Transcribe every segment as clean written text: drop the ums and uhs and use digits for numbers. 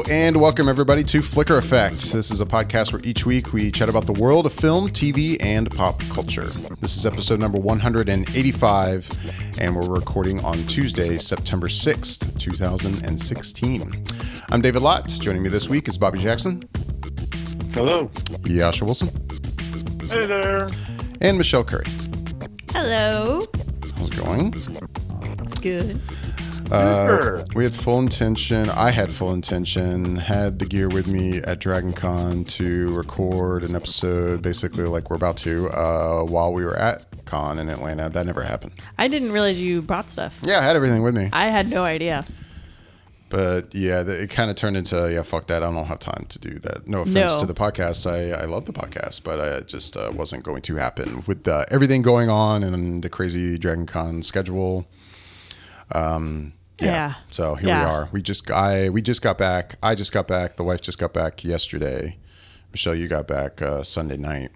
Hello and welcome everybody to Flicker Effect. This is a podcast where each week we chat about the world of film, TV, and pop culture. This is episode number 185, and we're recording on Tuesday, September 6th, 2016. I'm David Lott. Joining me this week is Bobby Jackson. Hello. Yasha Wilson. Hey there. And Michelle Curry. Hello. How's it going? It's good. We had full intention. I had full intention. Had the gear with me at DragonCon to record an episode, basically like we're about to, while we were at Con in Atlanta. That never happened. I didn't realize you brought stuff. Yeah, I had everything with me. I had no idea. But yeah, it kind of turned into, yeah, fuck that. I don't have time to do that. No offense to the podcast. I love the podcast, but it just wasn't going to happen with everything going on and the crazy DragonCon schedule. Yeah. So here we are. We just got back. I just got back. The wife just got back yesterday. Michelle, you got back Sunday night.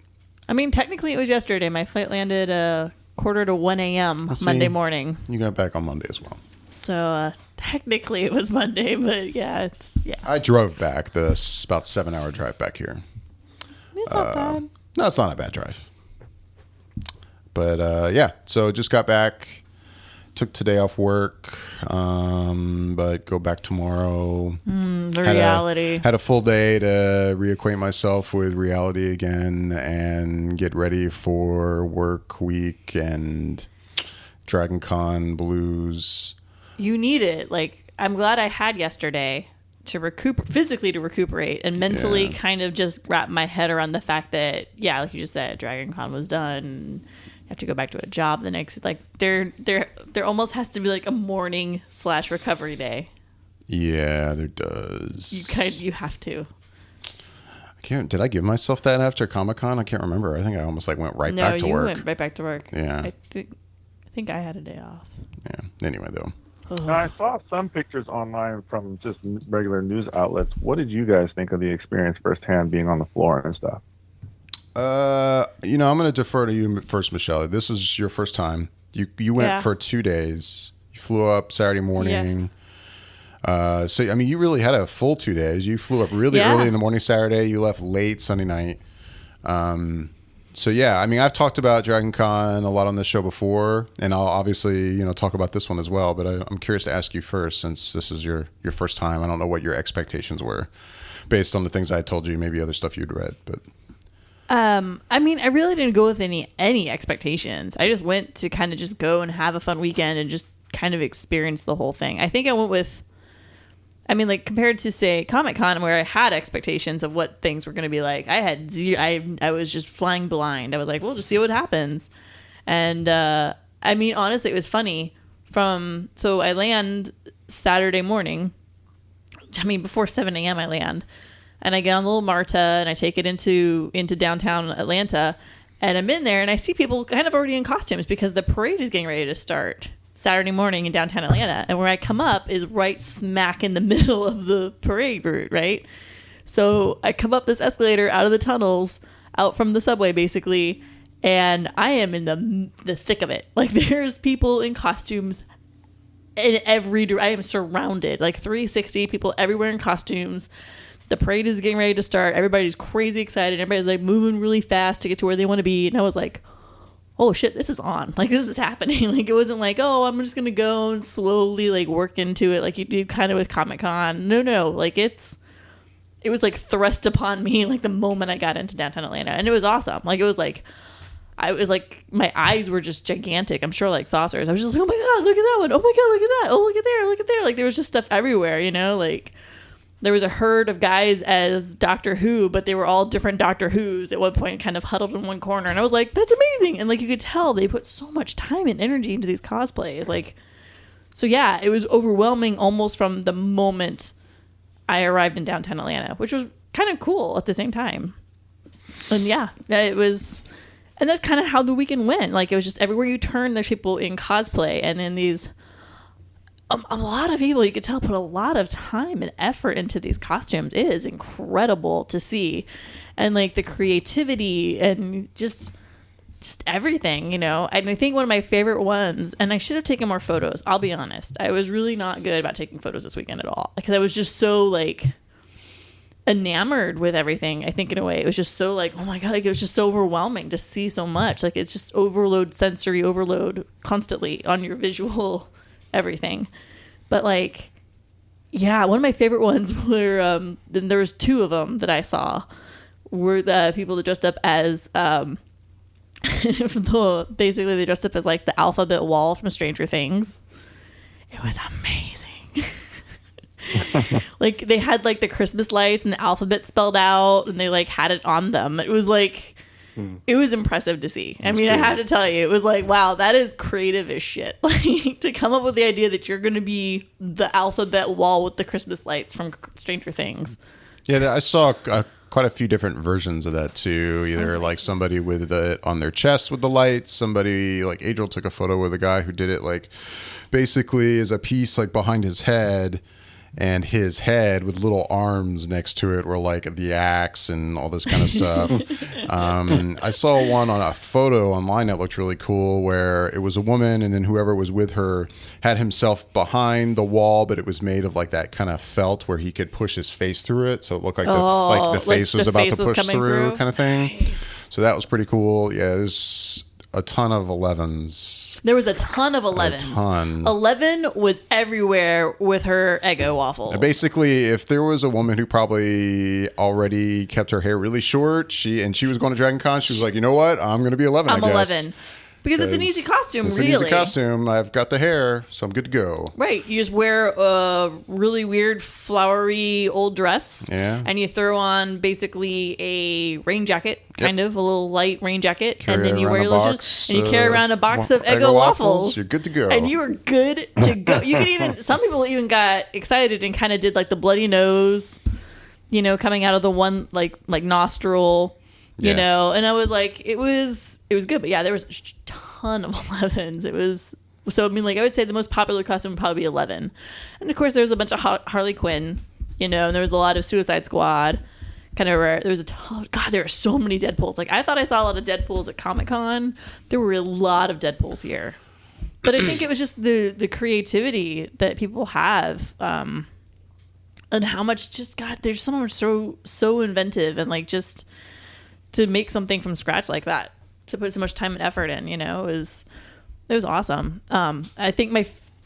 I mean, technically it was yesterday. My flight landed 1:45 a.m. Monday morning. You got back on Monday as well. So technically it was Monday, but yeah. I drove back about 7-hour drive back here. It's not bad. No, it's not a bad drive. But yeah, so just got back. Took today off work, but go back tomorrow. The reality. Had a full day to reacquaint myself with reality again and get ready for work week and DragonCon blues. You need it. Like, I'm glad I had yesterday to physically to recuperate and mentally kind of just wrap my head around the fact that, yeah, like you just said, DragonCon was done. Have to go back to a job the next, like there almost has to be like a morning/recovery day. Yeah, there does. You have to. Did I give myself that after Comic-Con? I can't remember. I think I almost went right back to work. No, you went right back to work. Yeah. I think I had a day off. Yeah. Anyway, though. Now, I saw some pictures online from just regular news outlets. What did you guys think of the experience firsthand, being on the floor and stuff? I'm going to defer to you first, Michelle. This is your first time. You went for 2 days. You flew up Saturday morning. Yeah. So, I mean, you really had a full 2 days. You flew up really early in the morning Saturday. You left late Sunday night. So, yeah, I mean, I've talked about DragonCon a lot on this show before, and I'll obviously, talk about this one as well. But I'm curious to ask you first, since this is your first time. I don't know what your expectations were based on the things I told you, maybe other stuff you'd read, but... I mean, I really didn't go with any expectations. I just went to kind of just go and have a fun weekend and just kind of experience the whole thing. I think I went with, I mean, like compared to say Comic-Con where I had expectations of what things were going to be like, I was just flying blind. I was like, we'll just see what happens. And, I mean, honestly, it was funny so I land Saturday morning. I mean, before 7 a.m. I land. And I get on the little MARTA and I take it into downtown Atlanta, and I'm in there and I see people kind of already in costumes because the parade is getting ready to start Saturday morning in downtown Atlanta. And where I come up is right smack in the middle of the parade route, right? So I come up this escalator out of the tunnels, out from the subway basically, and I am in the thick of it. Like there's people in costumes in I am surrounded, like 360 people everywhere in costumes. The parade is getting ready to start. Everybody's crazy excited. Everybody's like moving really fast to get to where they want to be. And I was like, oh shit, this is on. Like this is happening. Like it wasn't like, oh, I'm just going to go and slowly like work into it like you do kind of with Comic-Con. No. Like it was like thrust upon me like the moment I got into downtown Atlanta. And it was awesome. Like it was like, my eyes were just gigantic. I'm sure like saucers. I was just like, oh my God, look at that one. Oh my God, look at that. Oh, look at there. Like there was just stuff everywhere, like. There was a herd of guys as Doctor Who, but they were all different Doctor Whos at one point, kind of huddled in one corner. And I was like, that's amazing. And like, you could tell they put so much time and energy into these cosplays. Like, so yeah, it was overwhelming almost from the moment I arrived in downtown Atlanta, which was kind of cool at the same time. And yeah, it was, and that's kind of how the weekend went. Like, it was just everywhere you turn, there's people in cosplay, and in these, a lot of people, you could tell, put a lot of time and effort into these costumes. It is incredible to see. And like the creativity and just everything, And I think one of my favorite ones, and I should have taken more photos, I'll be honest. I was really not good about taking photos this weekend at all. Because I was just so like, enamored with everything. I think in a way it was just so like, oh my God, like it was just so overwhelming to see so much. Like it's just sensory overload constantly on your visual everything. But like, yeah, one of my favorite ones were, then there was 2 of them that I saw were the people that dressed up as, basically they dressed up as like the alphabet wall from Stranger Things. It was amazing. Like they had like the Christmas lights and the alphabet spelled out and they like had it on them. It was like, it was impressive to see. I mean, I have to tell you, it was like, wow, that is creative as shit. Like to come up with the idea that you're going to be the alphabet wall with the Christmas lights from Stranger Things. Yeah, I saw quite a few different versions of that too. Either like somebody with it on their chest with the lights, somebody like Adriel took a photo with a guy who did it like basically as a piece like behind his head, and his head with little arms next to it were like the axe and all this kind of stuff. I saw one on a photo online that looked really cool where it was a woman and then whoever was with her had himself behind the wall, but it was made of like that kind of felt where he could push his face through it. So it looked like the face was about to push through kind of thing. Nice. So that was pretty cool. Yeah, there's a ton of 11s. There was a ton of 11s. 11 was everywhere with her Eggo waffles. Basically, if there was a woman who probably already kept her hair really short, she was going to DragonCon, she was like, you know what? I'm going to be 11, I guess. 11. Because it's an easy costume, it's really. It's an easy costume. I've got the hair, so I'm good to go. Right. You just wear a really weird, flowery old dress. Yeah. And you throw on basically a rain jacket, kind of, a little light rain jacket. Carry and then you wear your lotions. And you carry around a box of Eggo waffles. You're good to go. And you were good to go. You could even, some people even got excited and kind of did like the bloody nose, you know, coming out of the one like nostril, you know. And I was like, it was good. But yeah, there was a ton of 11s. It was, so I mean, like I would say the most popular costume would probably be 11. And of course there was a bunch of Harley Quinn, you know, and there was a lot of Suicide Squad, kind of rare. There was a ton, God, there are so many Deadpools. Like I thought I saw a lot of Deadpools at Comic-Con. There were a lot of Deadpools here. But I think it was just the creativity that people have, and how much just, God, there's someone so inventive and like just to make something from scratch like that, to put so much time and effort in, you know, it was awesome. I think my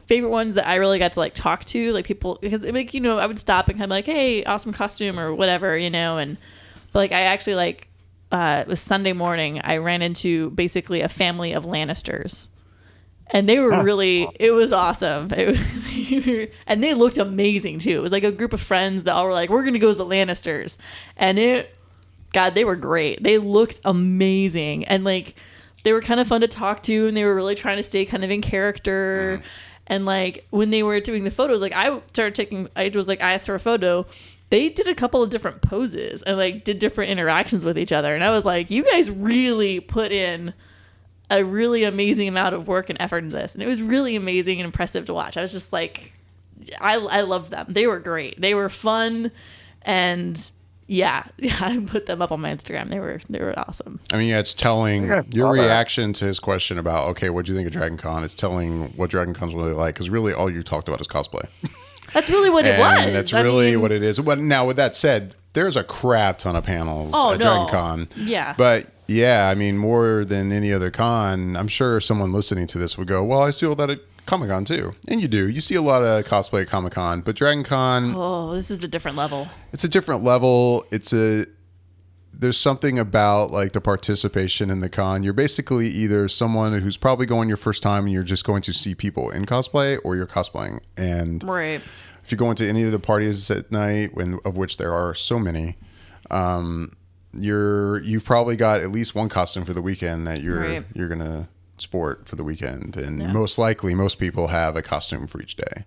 favorite ones that I really got to like talk to, like people, because like, you know, I would stop and kind of like, hey, awesome costume or whatever, you know, but like I actually like, it was Sunday morning, I ran into basically a family of Lannisters. And they were really, it was awesome. And they looked amazing too. It was like a group of friends that all were like, we're going to go as the Lannisters. And God, they were great. They looked amazing. And like, they were kind of fun to talk to, and they were really trying to stay kind of in character. And like, when they were doing the photos, like I asked for a photo. They did a couple of different poses and like did different interactions with each other. And I was like, you guys really put in a really amazing amount of work and effort in this. And it was really amazing and impressive to watch. I was just like, I loved them. They were great. They were fun. And yeah, I put them up on my Instagram. They were awesome. I mean, yeah, it's telling your reaction to his question about, okay, what do you think of DragonCon? It's telling what DragonCon's really like, because really all you talked about is cosplay. That's really what it was. That's really what it is. But now, with that said, there's a crap ton of panels at DragonCon. Yeah. But yeah, I mean, more than any other con, I'm sure someone listening to this would go, well, I see all that at Comic-Con too. And you do. You see a lot of cosplay at Comic-Con, but DragonCon... Oh, this is a different level. It's a different level. There's something about like the participation in the con. You're basically either someone who's probably going your first time and you're just going to see people in cosplay, or you're cosplaying. And right. If you go into any of the parties at night, of which there are so many, you've probably got at least one costume for the weekend that you're gonna sport for the weekend, and most likely most people have a costume for each day.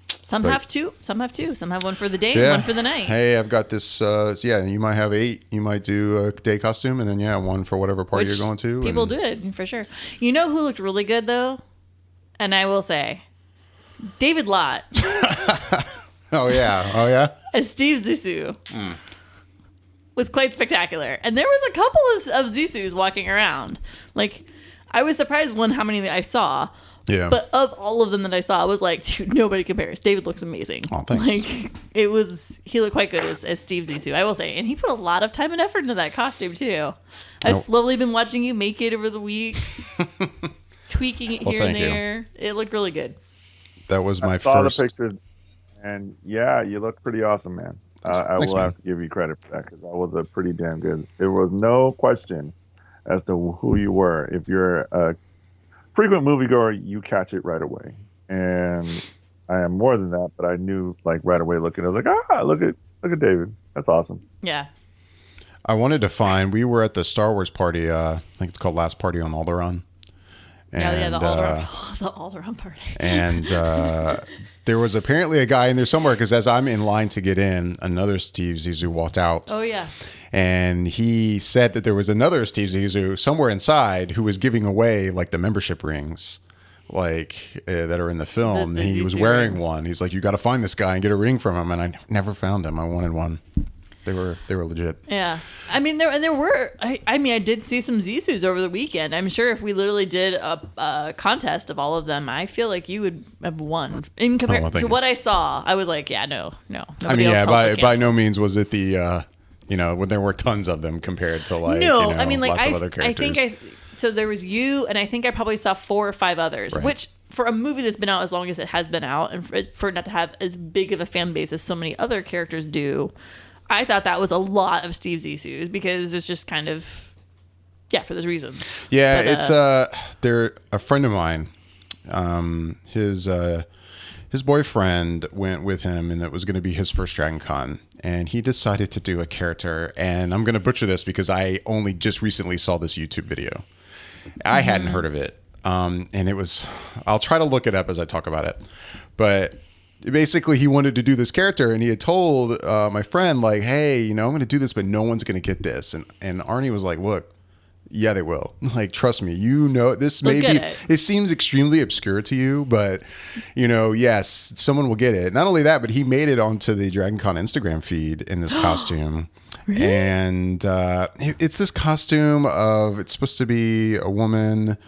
Some have two. Some have one for the day and one for the night. Hey, I've got this. You might have 8. You might do a day costume, and then one for whatever party you're going to. People do it for sure. You know who looked really good though, and I will say, David Lott. Oh yeah. As Steve Zissou was quite spectacular, and there was a couple of Zissous walking around. Like, I was surprised how many I saw. Yeah. But of all of them that I saw, I was like, dude, nobody compares. David looks amazing. Oh, thanks. Like, he looked quite good as Steve Zissou, I will say. And he put a lot of time and effort into that costume, too. I've slowly been watching you make it over the weeks, tweaking it here and there. It looked really good. That was my I saw first. the pictures, and yeah, you look pretty awesome, man. I will have to give you credit for that because that was a pretty damn good. There was no question as to who you were. If you're a frequent moviegoer, you catch it right away. And I am more than that, but I knew like right away looking. I was like, look at David. That's awesome. Yeah. I wanted to find. We were at the Star Wars party. I think it's called Last Party on Alderaan. And, the Alderaan party. And there was apparently a guy in there somewhere because as I'm in line to get in, another Steve Zissou walked out. Oh, yeah. And he said that there was another Steve Zissou somewhere inside who was giving away like the membership rings like that are in the film. And he was wearing one. He's like, you got to find this guy and get a ring from him. And I never found him. I wanted one. They were legit. Yeah. I mean, I did see some Zissous over the weekend. I'm sure if we literally did a contest of all of them, I feel like you would have won. In to what I saw, I was like, yeah, no. I mean, yeah, by no means was it the, when there were tons of them compared to like, I mean, like, lots of other characters. So there was you, and I think I probably saw 4 or 5 others, right. Which for a movie that's been out as long as it has been out, and for not to have as big of a fan base as so many other characters do, I thought that was a lot of Steve Zissou's because it's just kind of, for those reasons. Yeah, but, they're a friend of mine. His boyfriend went with him, and it was going to be his first DragonCon. And he decided to do a character, and I'm going to butcher this because I only just recently saw this YouTube video. I hadn't heard of it, and it was. I'll try to look it up as I talk about it, but. Basically, he wanted to do this character, and he had told my friend, like, hey, I'm going to do this, but no one's going to get this. And Arnie was like, look, yeah, they will. Like, trust me, this may be, it seems extremely obscure to you, but, yes, someone will get it. Not only that, but he made it onto the DragonCon Instagram feed in this costume. Really? And it's this costume it's supposed to be a woman,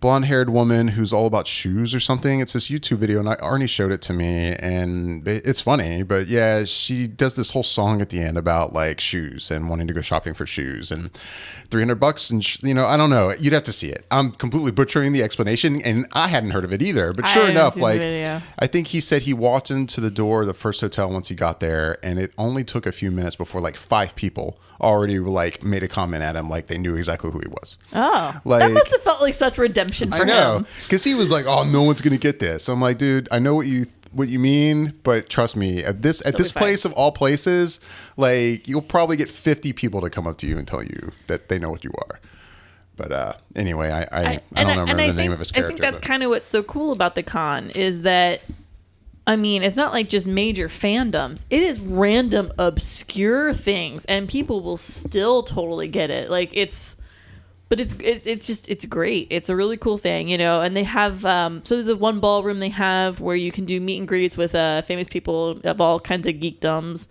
blonde-haired woman who's all about shoes or something. It's this YouTube video, and Arnie showed it to me, and it's funny. But yeah, she does this whole song at the end about like shoes and wanting to go shopping for shoes and $300, and I don't know. You'd have to see it. I'm completely butchering the explanation, and I hadn't heard of it either. But sure enough, like I think he said he walked into the door of the first hotel once he got there, and it only took a few minutes before like 5 people already like made a comment at him, like they knew exactly who he was. Oh, like, that must have felt like such redemption for him. I know, because he was like, "Oh, no one's gonna get this." I'm like, dude, I know what you mean, but trust me, at this place of all places, like you'll probably get 50 people to come up to you and tell you that they know what you are. But anyway, I don't remember the name of his character. I think that's kind of what's so cool about the con is that. I mean, it's not like just major fandoms. It is random, obscure things, and people will still totally get it. Like it's great. It's a really cool thing, And they have so there's the one ballroom they have where you can do meet and greets with famous people of all kinds of geekdoms.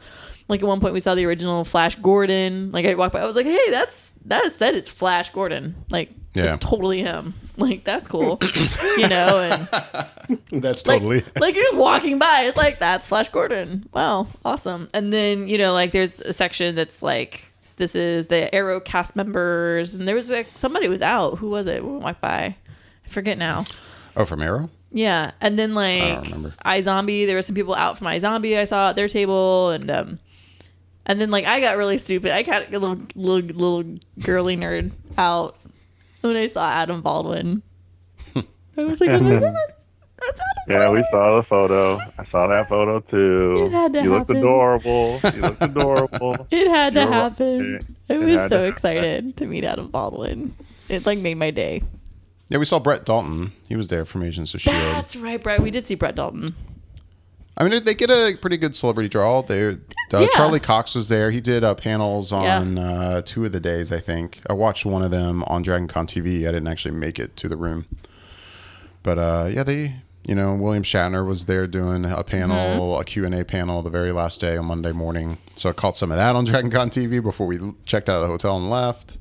Like at one point we saw the original Flash Gordon. Like I walked by, I was like, hey, that is Flash Gordon. Like it's totally him. Like that's cool, and that's totally like you're just walking by. It's like that's Flash Gordon. Wow, awesome. And then like there's a section that's like this is the Arrow cast members, and there was somebody was out. Who was it? We walked by. I forget now. Oh, from Arrow. Yeah, and then like I don't remember. iZombie. There were some people out from iZombie I saw at their table, and then like I got really stupid. I got a little girly nerd out when I saw Adam Baldwin. I was like, oh my God, that's Adam Baldwin. Yeah, we saw the photo. I saw that photo too. It had to happen. Looked adorable. You looked adorable. It had to happen. I was so excited to meet Adam Baldwin. It like made my day. Yeah, we saw Brett Dalton. He was there from Agents of S.H.I.E.L.D. That's right, Brett. We did see Brett Dalton. I mean, they get a pretty good celebrity draw. Charlie Cox was there. He did panels on 2 of the days, I think. I watched one of them on DragonCon TV. I didn't actually make it to the room. But William Shatner was there doing a panel, a Q&A panel the very last day on Monday morning. So I caught some of that on DragonCon TV before we checked out of the hotel and left.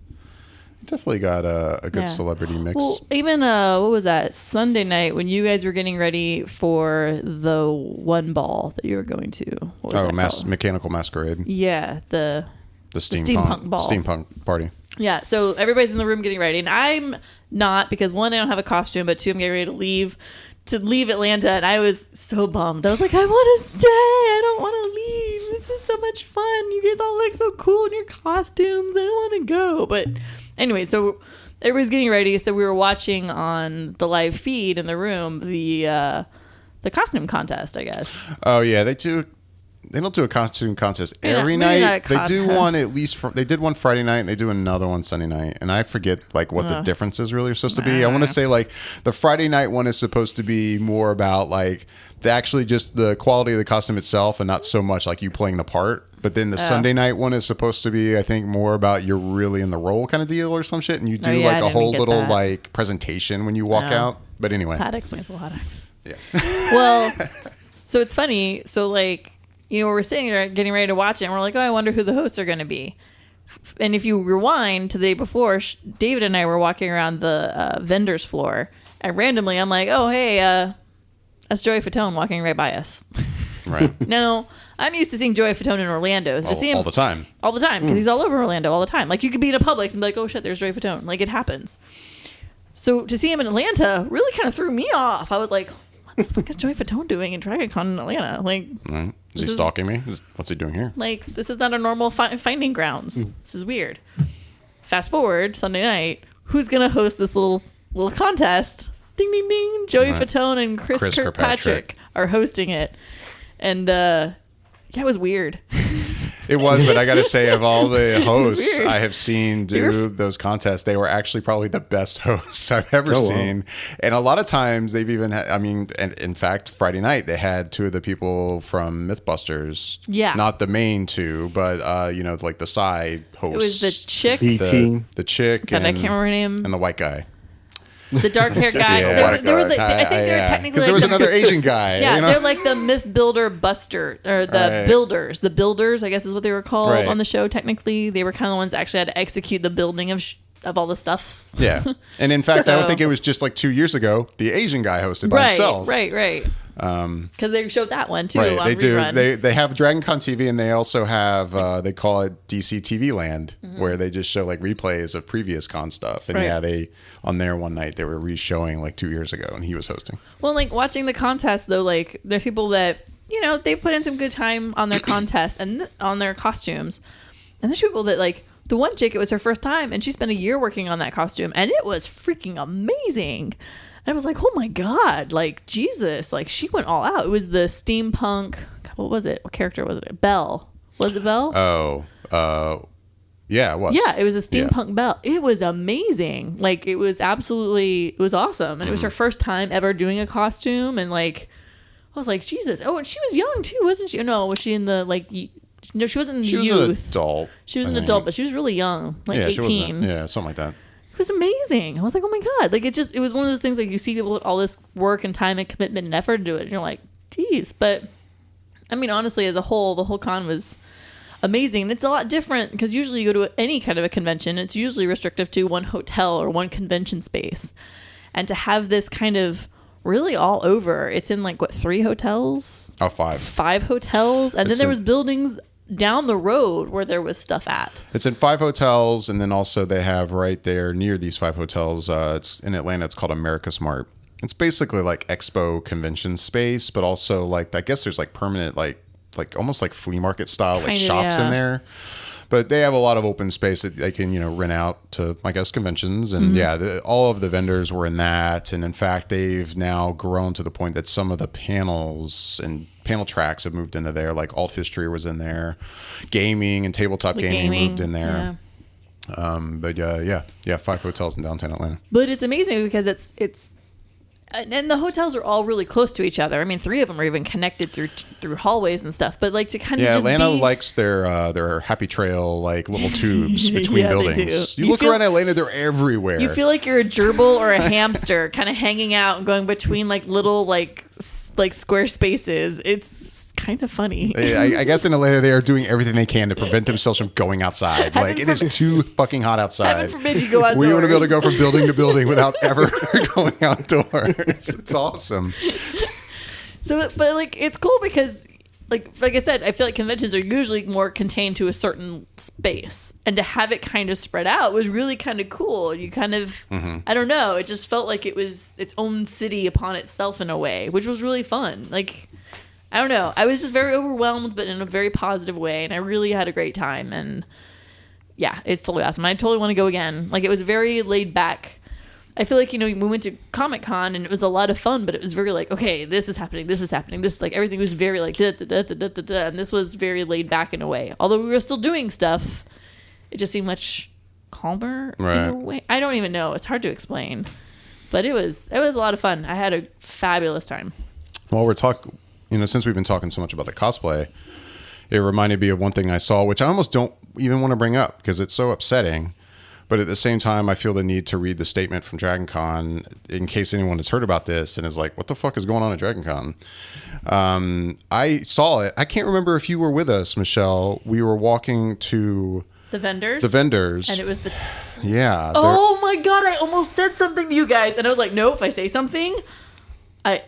Definitely got a good celebrity mix. Well, even what was that Sunday night when you guys were getting ready for the one ball that you were going to? What was that called? Mechanical Masquerade. Yeah, the steampunk ball. Steampunk party. Yeah, so everybody's in the room getting ready, and I'm not, because one, I don't have a costume, but two, I'm getting ready to leave Atlanta, and I was so bummed. I was like, I want to stay. I don't want to leave. This is so much fun. You guys all look so cool in your costumes. I don't want to go. But anyway, so everybody's getting ready. So we were watching on the live feed in the room the costume contest, I guess. Oh yeah, they don't do a costume contest every night. They do one at least. They did one Friday night, and they do another one Sunday night. And I forget like what the differences really are supposed to be. I want to say like the Friday night one is supposed to be more about like actually just the quality of the costume itself, and not so much like you playing the part. But then the Sunday night one is supposed to be, I think, more about you're really in the role kind of deal or some shit, and you do like a whole little like presentation when you walk out. But anyway, that explains a lot. Yeah. Well, so it's funny. So like, you know, we're sitting there getting ready to watch it, and we're like, oh, I wonder who the hosts are going to be. And if you rewind to the day before, David and I were walking around the vendor's floor, and randomly I'm like, oh, hey, that's Joey Fatone walking right by us. Right. Now, I'm used to seeing Joey Fatone in Orlando. All the time. All the time, because he's all over Orlando all the time. Like, you could be in a Publix and be like, oh, shit, there's Joey Fatone. Like, it happens. So to see him in Atlanta really kind of threw me off. I was like, what the fuck is Joey Fatone doing in DragonCon in Atlanta? Like, right. Is he stalking me? What's he doing here? Like, this is not a normal finding grounds. This is weird. Fast forward Sunday night. Who's gonna host this little contest? Ding ding ding! Joey Fatone and Chris Kirkpatrick are hosting it, and it was weird. It was, but I got to say, of all the hosts I have seen do those contests, they were actually probably the best hosts I've ever seen. And a lot of times they've even had, I mean, and in fact, Friday night they had two of the people from Mythbusters. Yeah. Not the main two, but, you know, like the side hosts. It was the chick. The chick. God, I can't remember her name. And the white guy. The dark-haired guy. They were like, I think they're technically because there was another Asian guy. Yeah, you know? They're like the Myth Builder Buster, or the Builders. The Builders, I guess, is what they were called on the show. Technically, they were kind of the ones that actually had to execute the building of all the stuff. Yeah, and in fact, I would think it was just like 2 years ago. The Asian guy hosted by himself. Right. Because they showed that one too. Right, on they Rerun. do. They have DragonCon TV, and they also have they call it DC TV Land, where they just show like replays of previous con stuff. And they on there one night they were re-showing like 2 years ago, and he was hosting. Well, like watching the contest though, like there's people that they put in some good time on their contest and on their costumes, and there's people that like the one chick. It was her first time, and she spent a year working on that costume, and it was freaking amazing. And I was like, oh my God, like Jesus, like she went all out. It was the steampunk, what was it? What character was it? Belle. Was it Belle? Yeah, it was. Yeah, it was a steampunk Belle. It was amazing. Like it was awesome. And it was her first time ever doing a costume. And like, I was like, Jesus. Oh, and she was young too, wasn't she? No, was she in the like, no, she wasn't in the youth. She was an adult. She was an adult, but she was really young, like 18. Something like that. It was amazing. I was like, oh my God. Like it was one of those things like you see people put all this work and time and commitment and effort into it. And you're like, geez. But I mean, honestly, as a whole, the whole con was amazing. And it's a lot different because usually you go to any kind of a convention, it's usually restrictive to one hotel or one convention space. And to have this kind of really all over, it's in like, what, 3 hotels? Oh, 5. 5 hotels. And then there was buildings down the road where there was stuff at. It's in 5 hotels, and then also they have right there near these 5 hotels, it's in Atlanta, it's called America's Mart. It's basically like expo convention space, but also like I guess there's like permanent like almost like flea market style like shops in there. But they have a lot of open space that they can, rent out to, I guess, conventions. And all of the vendors were in that. And in fact, they've now grown to the point that some of the panels and panel tracks have moved into there. Like alt history was in there. Gaming and tabletop gaming moved in there. Yeah. But 5 hotels in downtown Atlanta. But it's amazing because it's and the hotels are all really close to each other. I mean, 3 of them are even connected through hallways and stuff. But like to kind of Atlanta likes their happy trail like little tubes between buildings. You look around Atlanta, they're everywhere. You feel like you're a gerbil or a hamster, kind of hanging out and going between like little like square spaces. It's kind of funny. I guess in Atlanta they are doing everything they can to prevent themselves from going outside. Like it is too fucking hot outside. Heaven forbid you go outdoors. We want to be able to go from building to building without ever going outdoors. It's awesome. So, but like it's cool because like I said, I feel like conventions are usually more contained to a certain space, and to have it kind of spread out was really kind of cool. You kind of, I don't know, it just felt like it was its own city upon itself in a way, which was really fun. Like, I don't know, I was just very overwhelmed, but in a very positive way, and I really had a great time. And yeah, it's totally awesome. I totally want to go again. Like, it was very laid back. I feel like, we went to Comic-Con and it was a lot of fun, but it was very like, okay, this is happening. This, like, everything was very like, da, da, da, da, da, da, da, and this was very laid back in a way. Although we were still doing stuff, it just seemed much calmer in a way. I don't even know. It's hard to explain, but it was a lot of fun. I had a fabulous time. While we're talking, since we've been talking so much about the cosplay, it reminded me of one thing I saw, which I almost don't even want to bring up because it's so upsetting. But at the same time, I feel the need to read the statement from DragonCon in case anyone has heard about this and is like, what the fuck is going on at DragonCon? I saw it. I can't remember if you were with us, Michelle. We were walking to... The vendors? And it was the... Yeah. Oh my God, I almost said something to you guys. And I was like, no, if I say something, I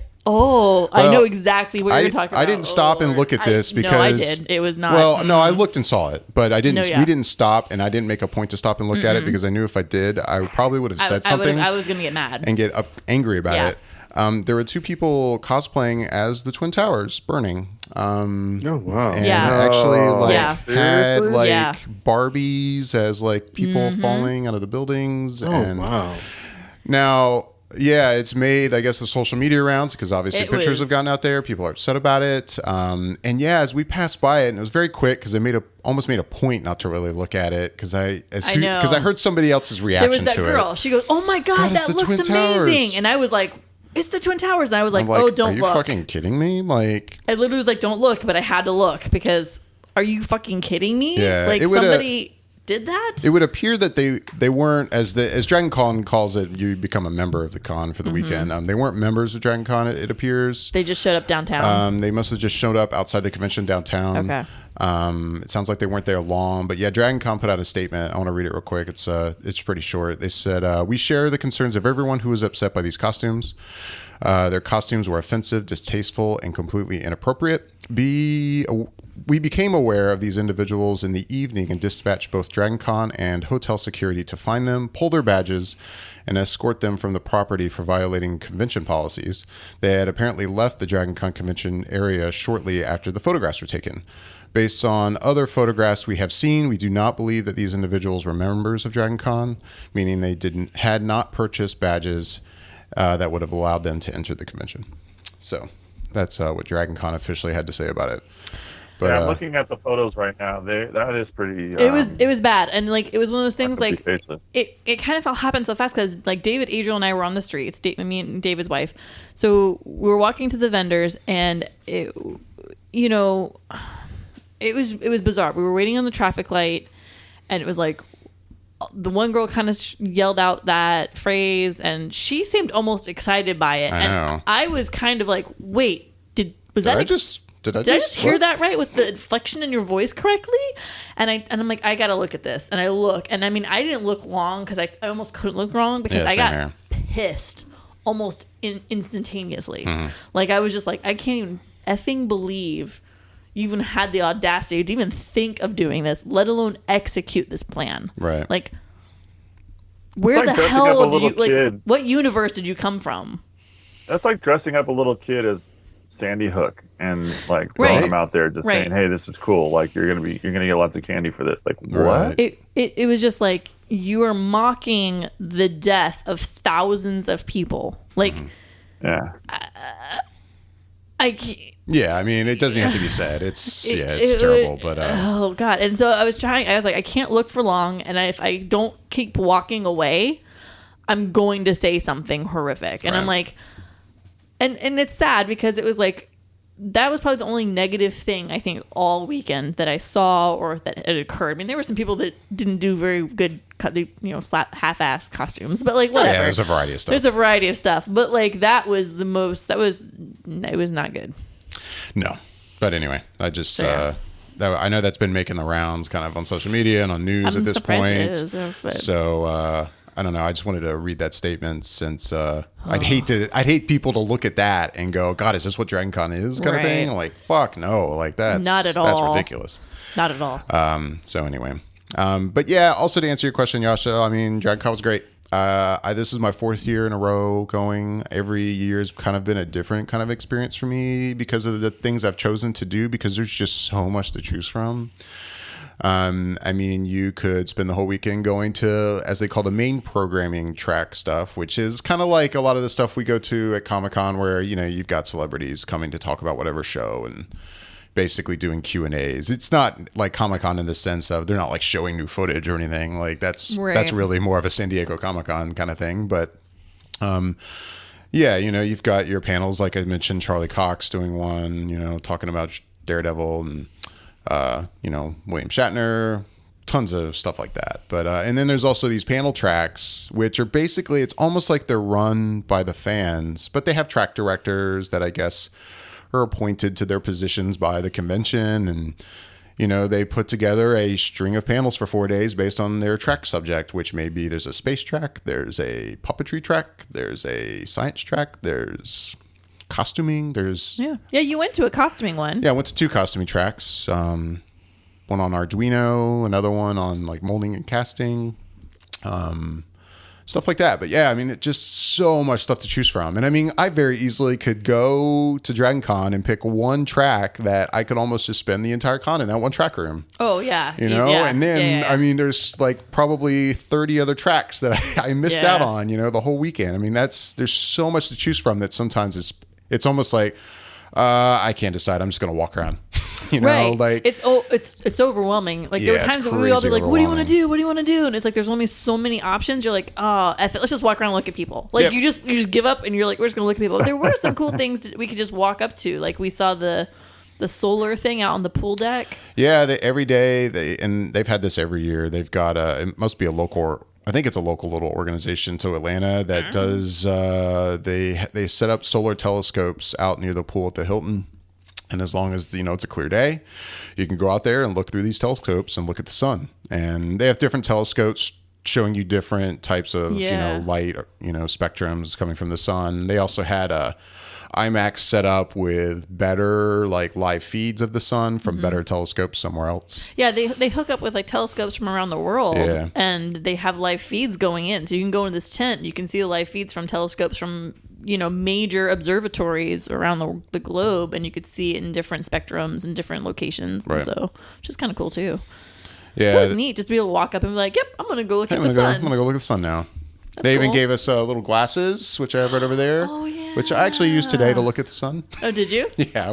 know exactly what you're talking about. I didn't stop and look at this because... No, I did. It was not... Well, no, I looked and saw it, but I didn't. We didn't stop, and I didn't make a point to stop and look at it because I knew if I did, I probably would have said something. I was going to get mad. And get angry about it. There were two people cosplaying as the Twin Towers burning. Oh, wow. And actually had Barbies as like people falling out of the buildings. Wow. Now... Yeah, it's made, I guess, the social media rounds because obviously pictures have gotten out there. People are upset about it. And yeah, as we passed by it, and it was very quick because they almost made a point not to really look at it because I heard somebody else's reaction to it. There was that girl. She goes, "Oh my God, that looks amazing!" Towers. And I was like, "It's the Twin Towers." And I was like, "Oh, don't look." Are you fucking kidding me? Like, I literally was like, "Don't look," but I had to look because are you fucking kidding me? Yeah, like somebody. Did that? It would appear that they weren't, as DragonCon calls it, you become a member of the con for the weekend. They weren't members of DragonCon, it appears. They just showed up downtown. They must have just showed up outside the convention downtown. Okay. It sounds like they weren't there long, but yeah, DragonCon put out a statement. I want to read it real quick. It's pretty short. They said, "We share the concerns of everyone who was upset by these costumes. Their costumes were offensive, distasteful, and completely inappropriate. We became aware of these individuals in the evening and dispatched both DragonCon and hotel security to find them, pull their badges, and escort them from the property for violating convention policies. They had apparently left the DragonCon convention area shortly after the photographs were taken. Based on other photographs we have seen, we do not believe that these individuals were members of DragonCon, meaning they had not purchased badges that would have allowed them to enter the convention." So that's what DragonCon officially had to say about it. But, I'm looking at the photos right now. That is pretty. It was bad, and like it was one of those things. Like it kind of happened so fast because like David, Adriel, and I were on the streets. Me and David's wife. So we were walking to the vendors, and it was bizarre. We were waiting on the traffic light, and it was like the one girl kind of yelled out that phrase, and she seemed almost excited by it. And I was kind of like, wait, did I just hear that right with the inflection in your voice correctly? And I'm like, I gotta look at this. And I look, and I mean, I didn't look long because I almost couldn't look wrong because I got pissed almost instantaneously. Like I was just like, I can't even effing believe you even had the audacity to even think of doing this, let alone execute this plan. Right. Like, where the hell did you what universe did you come from? That's like dressing up a little kid as Sandy Hook and like throwing them out there just saying, "Hey, this is cool. Like you're gonna get lots of candy for this." Like what? It was just like you are mocking the death of thousands of people. Like, yeah, I can't. Yeah, I mean, it doesn't have to be said. It's terrible, but oh God! And so I was like, I can't look for long, and if I don't keep walking away, I'm going to say something horrific. And I'm like, and it's sad because it was like that was probably the only negative thing I think all weekend that I saw or that had occurred. I mean, there were some people that didn't do very good, half-assed costumes, but like whatever. Yeah, there's a variety of stuff. There's a variety of stuff, but like that was the most. It was not good. No. But anyway, I just I know that's been making the rounds kind of on social media and on news at this point. So I don't know. I just wanted to read that statement since I'd hate people to look at that and go, God, is this what DragonCon is? Kind of thing. Like, fuck no. Like that's not at all. That's ridiculous. Not at all. So anyway, but yeah. Also to answer your question, Yasha, I mean, DragonCon was great. This is my 4th year in a row going. Every year's kind of been a different kind of experience for me because of the things I've chosen to do, because there's just so much to choose from. I mean, you could spend the whole weekend going to, as they call the main programming track stuff, which is kind of like a lot of the stuff we go to at Comic-Con where, you know, you've got celebrities coming to talk about whatever show and basically doing Q&As. It's not like Comic-Con in the sense of they're not like showing new footage or anything. Like that's really more of a San Diego Comic-Con kind of thing. But yeah, you know, you've got your panels, like I mentioned, Charlie Cox doing one, you know, talking about Daredevil and you know, William Shatner, tons of stuff like that. But and then there's also these panel tracks, which are basically, it's almost like they're run by the fans, but they have track directors that I guess are appointed to their positions by the convention, and you know, they put together a string of panels for 4 days based on their track subject, which may be there's a space track, there's a puppetry track, there's a science track, there's costuming, there's you went to a costuming one. I went to 2 costuming tracks, one on Arduino, another one on like molding and casting, stuff like that. But yeah, I mean, it's just so much stuff to choose from. And I mean, I very easily could go to DragonCon and pick one track that I could almost just spend the entire con in that one track room. Oh yeah. You know, and then I mean, there's like probably 30 other tracks that I missed out on, you know, the whole weekend. I mean, there's so much to choose from that sometimes it's almost like I can't decide. I'm just going to walk around. You know, like it's overwhelming. Like there were times that we would all be like, "What do you want to do? What do you want to do?" And it's like there's only so many options. You're like, "Oh, F it. Let's just walk around and look at people." Like you just give up and you're like, "We're just gonna look at people." There were some cool things that we could just walk up to. Like we saw the solar thing out on the pool deck. Yeah, every day they've had this every year. They've got it must be a local. I think it's a local little organization to Atlanta that does. They set up solar telescopes out near the pool at the Hilton. And as long as, you know, it's a clear day, you can go out there and look through these telescopes and look at the sun. And they have different telescopes showing you different types of, you know, light, you know, spectrums coming from the sun. They also had a IMAX set up with better like live feeds of the sun from better telescopes somewhere else. Yeah, they hook up with like telescopes from around the world and they have live feeds going in. So you can go in this tent, you can see the live feeds from telescopes from, you know, major observatories around the globe, and you could see it in different spectrums and different locations. And so which is kind of cool too. Yeah. It was neat just to be able to walk up and be like, "Yep, I'm going to go look at the sun." I'm going to go look at the sun now. They even gave us little glasses, which I have right over there. Oh, yeah. Which I actually used today to look at the sun. Oh, did you? Yeah.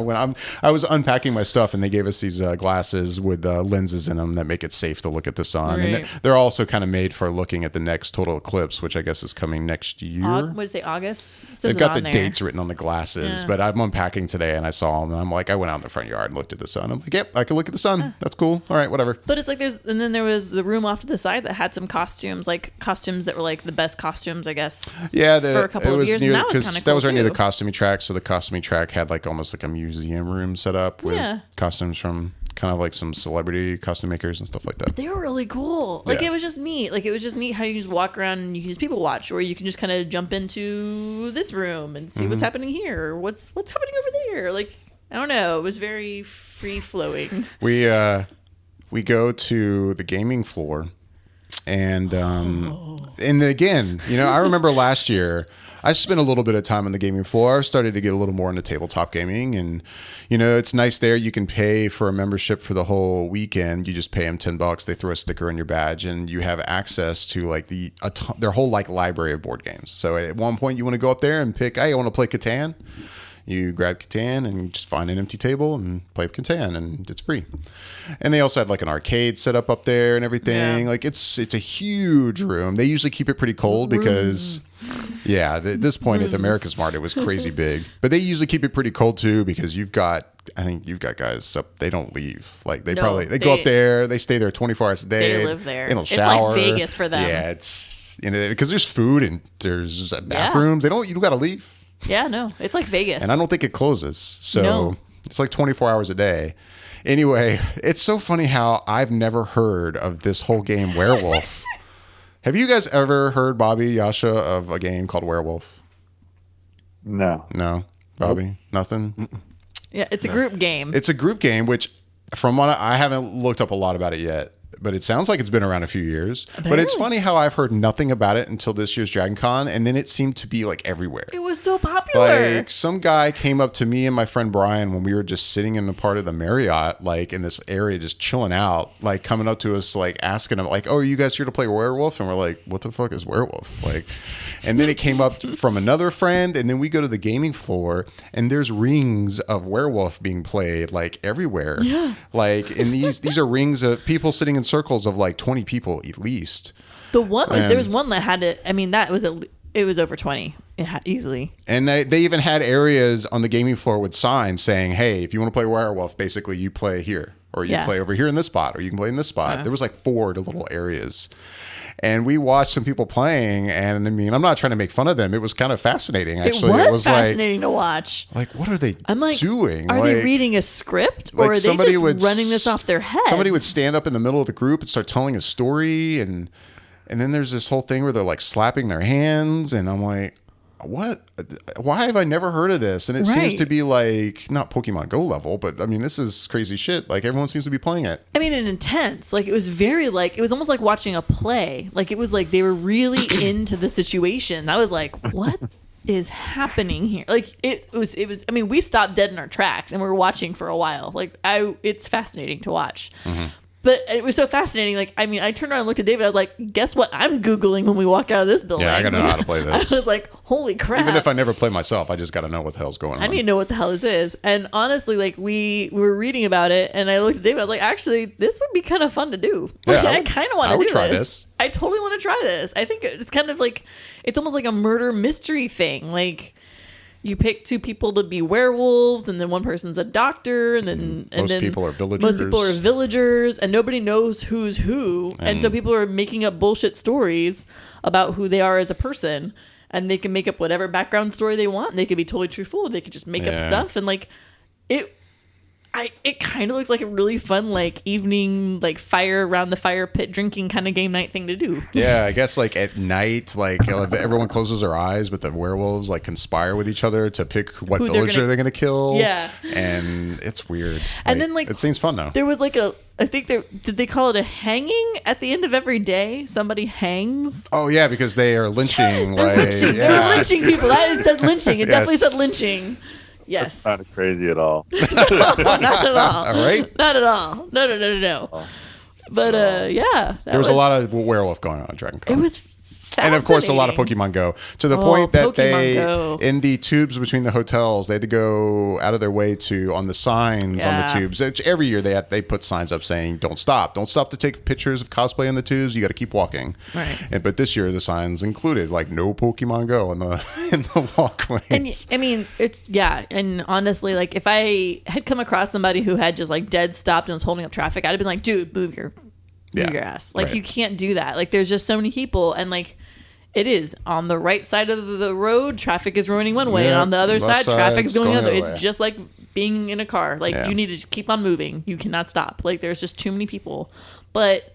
I was unpacking my stuff, and they gave us these glasses with lenses in them that make it safe to look at the sun. Right. And they're also kind of made for looking at the next total eclipse, which I guess is coming next year. What did it say, August? They've got the dates written on the glasses, but I'm unpacking today, and I saw them, and I'm like, I went out in the front yard and looked at the sun. I'm like, yep, I can look at the sun. That's cool. All right, whatever. But it's like and then there was the room off to the side that had some costumes, like costumes that were like the best costumes, I guess. Yeah, for a couple of years. Near, that was kind of cool. That was right near the costuming track, so the costuming track had like almost like a museum room set up with costumes from kind of like some celebrity costume makers and stuff like that. They were really cool. Like it was just neat. Like it was just neat how you just walk around and you can just people watch, or you can just kind of jump into this room and see what's happening here, or what's happening over there. Like I don't know. It was very free flowing. We go to the gaming floor. And again, you know, I remember last year I spent a little bit of time on the gaming floor. I started to get a little more into tabletop gaming, and you know, it's nice there. You can pay for a membership for the whole weekend. You just pay them $10. They throw a sticker on your badge, and you have access to like their whole like library of board games. So at one point, you want to go up there and pick, hey, I want to play Catan. You grab Catan and you just find an empty table and play Catan, and it's free. And they also had like an arcade set up there and everything. Yeah. Like it's a huge room. They usually keep it pretty cold because, at this point at the America's Mart, it was crazy big. But they usually keep it pretty cold too because I think you've got guys up. They don't leave. Like they go up there. They stay there 24 hours a day. They live there. They don't shower. It's like Vegas for them. Yeah, it's because there's food and there's bathrooms. You don't got to leave. Yeah, no, it's like Vegas. And I don't think it closes. So, It's like 24 hours a day. Anyway, it's so funny how I've never heard of this whole game Werewolf. Have you guys ever heard, Bobby, Yasha, of a game called Werewolf? No. Bobby, Nope. Nothing. Yeah, it's a group game. It's a group game, which from what I haven't looked up a lot about it yet, but it sounds like it's been around a few years. Apparently. But it's funny how I've heard nothing about it until this year's DragonCon, and then it seemed to be like everywhere. It was so popular. Like some guy came up to me and my friend Brian when we were just sitting in a part of the Marriott, like in this area, just chilling out, like coming up to us, like asking him, like, "Oh, are you guys here to play Werewolf?" And we're like, "What the fuck is Werewolf?" Like, and then it came up from another friend, and then we go to the gaming floor, and there's rings of Werewolf being played like everywhere. Yeah. Like, and these are rings of people sitting in circles of like 20 people at least. The one was there was one that had it. I mean, it was over 20 easily. And they even had areas on the gaming floor with signs saying, "Hey, if you want to play Werewolf, basically you play here, or you play over here in this spot, or you can play in this spot." There was like 4 little areas. And we watched some people playing, and I mean, I'm not trying to make fun of them. It was kind of fascinating, actually. It was fascinating to watch. Like, what are they I'm like, doing? Are they reading a script, or are they just running this off their head? Somebody would stand up in the middle of the group and start telling a story, and then there's this whole thing where they're like slapping their hands, and I'm like, what? Why have I never heard of this? And it seems to be like not Pokemon Go level, but I mean, this is crazy shit. Like everyone seems to be playing it. I mean, and intense. Like it was it was almost like watching a play. Like it was like they were really into the situation. I was like, what is happening here? Like it was. I mean, we stopped dead in our tracks and we were watching for a while. Like it's fascinating to watch. Mm-hmm. But it was so fascinating. Like, I mean, I turned around and looked at David. I was like, guess what I'm Googling when we walk out of this building? Yeah, I got to know how to play this. I was like, holy crap. Even if I never play myself, I just got to know what the hell's going on. I need to know what the hell this is. And honestly, like, we were reading about it, and I looked at David. I was like, actually, this would be kind of fun to do. Like, Yeah, I kind of want to do try this. I totally want to try this. I think it's kind of like, it's almost like a murder mystery thing. Like, you pick 2 people to be werewolves, and then one person's a doctor, and then most people are villagers. Most people are villagers, and nobody knows who's who, and so people are making up bullshit stories about who they are as a person, and they can make up whatever background story they want. They could be totally truthful. They could just make up stuff, and like it kind of looks like a really fun like evening like fire around the fire pit drinking kind of game night thing to do. Yeah, I guess like at night, like if everyone closes their eyes, but the werewolves like conspire with each other to pick what villager they're gonna kill. Yeah, and it's weird. And then like it seems fun though. There was like I think did they call it a hanging at the end of every day? Somebody hangs. Oh yeah, because they are lynching. They're lynching. Yeah. They're lynching people. That said lynching. It definitely said lynching. Yes. That's not crazy at all. No, not at all. All right. Not at all. No. Oh. But yeah. There was a lot of werewolf going on at DragonCon. It was and of course a lot of Pokemon Go, to the point that in the tubes between the hotels, they had to go out of their way to, on the signs on the tubes, every year they put signs up saying don't stop to take pictures of cosplay in the tubes, you got to keep walking, right? But this year the signs included like no Pokemon Go in the walkways. And I mean, it's and honestly, like if I had come across somebody who had just like dead stopped and was holding up traffic, I'd have been like, dude, move your ass. Like you can't do that. Like there's just so many people, and like it is on the right side of the road, traffic is running one way, and on the other side, traffic's going the other. It's just like being in a car. Like you need to just keep on moving. You cannot stop. Like there's just too many people. But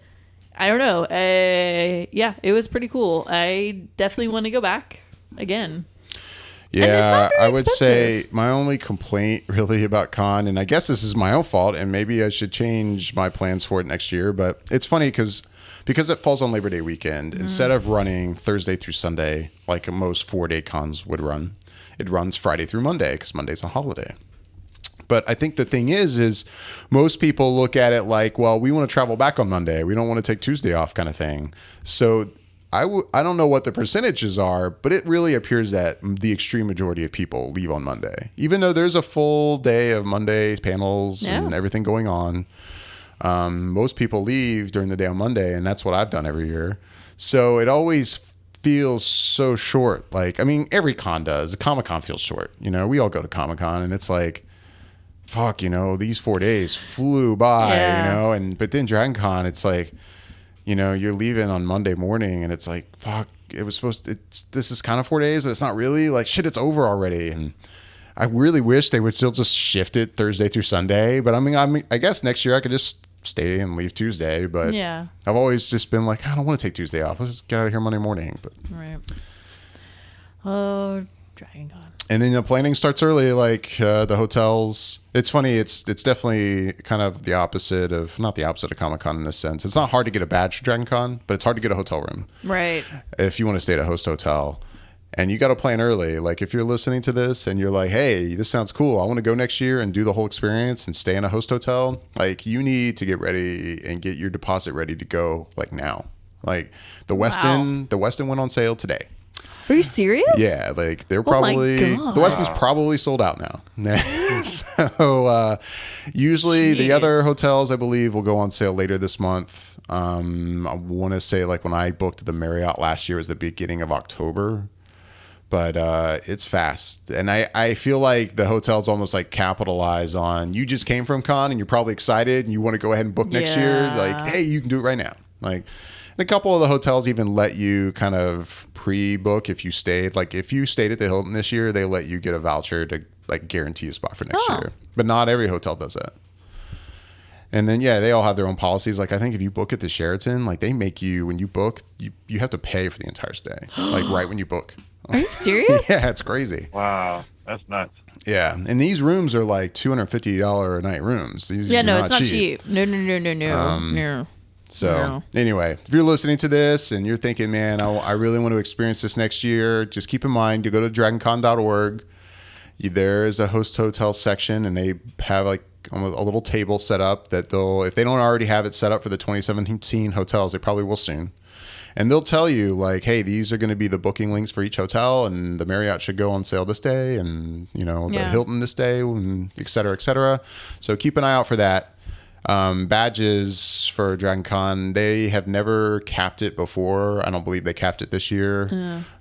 I don't know. It was pretty cool. I definitely want to go back again. Yeah, I would say my only complaint really about con, and I guess this is my own fault, and maybe I should change my plans for it next year, but it's funny because it falls on Labor Day weekend, instead of running Thursday through Sunday like most 4-day cons would run, it runs Friday through Monday because Monday's a holiday. But I think the thing is most people look at it like, well, we want to travel back on Monday. We don't want to take Tuesday off kind of thing. So I don't know what the percentages are, but it really appears that the extreme majority of people leave on Monday, even though there's a full day of Monday panels and everything going on. Most people leave during the day on Monday, and that's what I've done every year. So it always feels so short. Like, I mean, every con does. Comic-Con feels short. You know, we all go to Comic-Con, and it's like, fuck, you know, these 4 days flew by, you know, but then DragonCon, it's like, you know, you're leaving on Monday morning and it's like, fuck, this is kind of 4 days, but it's not really like shit. It's over already. And I really wish they would still just shift it Thursday through Sunday. But I guess next year I could just stay and leave Tuesday. But yeah, I've always just been like, I don't want to take Tuesday off. Let's just get out of here Monday morning. But right. Oh, DragonCon. And then the planning starts early, like the hotels. It's funny. It's definitely kind of the opposite of, not the opposite of Comic-Con in this sense. It's not hard to get a badge for DragonCon, but it's hard to get a hotel room. Right. If you want to stay at a host hotel. And you got to plan early. Like if you're listening to this and you're like, hey, this sounds cool. I want to go next year and do the whole experience and stay in a host hotel. Like you need to get ready and get your deposit ready to go like now. Like the Westin went on sale today. Are you serious? Yeah, like they're probably the Westin's probably sold out now. So usually the other hotels I believe will go on sale later this month. I want to say like when I booked the Marriott last year was the beginning of October. But it's fast. And I feel like the hotels almost like capitalize on you just came from con and you're probably excited and you want to go ahead and book next year. Like, hey, you can do it right now. Like, and a couple of the hotels even let you kind of pre-book if you stayed. Like if you stayed at the Hilton this year, they let you get a voucher to like guarantee a spot for next year. But not every hotel does that. And then, yeah, they all have their own policies. Like, I think if you book at the Sheraton, like they make you, when you book, you have to pay for the entire stay. Like right when you book. Are you serious? Yeah, it's crazy. Wow, that's nuts. Yeah, and these rooms are like $250 a night rooms. These it's not cheap. No. So anyway, if you're listening to this and you're thinking, man, I really want to experience this next year, just keep in mind, you go to dragoncon.org. There is a host hotel section, and they have like a little table set up that if they don't already have it set up for the 2017 hotels, they probably will soon. And they'll tell you like, hey, these are going to be the booking links for each hotel, and the Marriott should go on sale this day, and the Hilton this day, and et cetera, et cetera. So keep an eye out for that. Badges for DragonCon, they have never capped it before. I don't believe they capped it this year.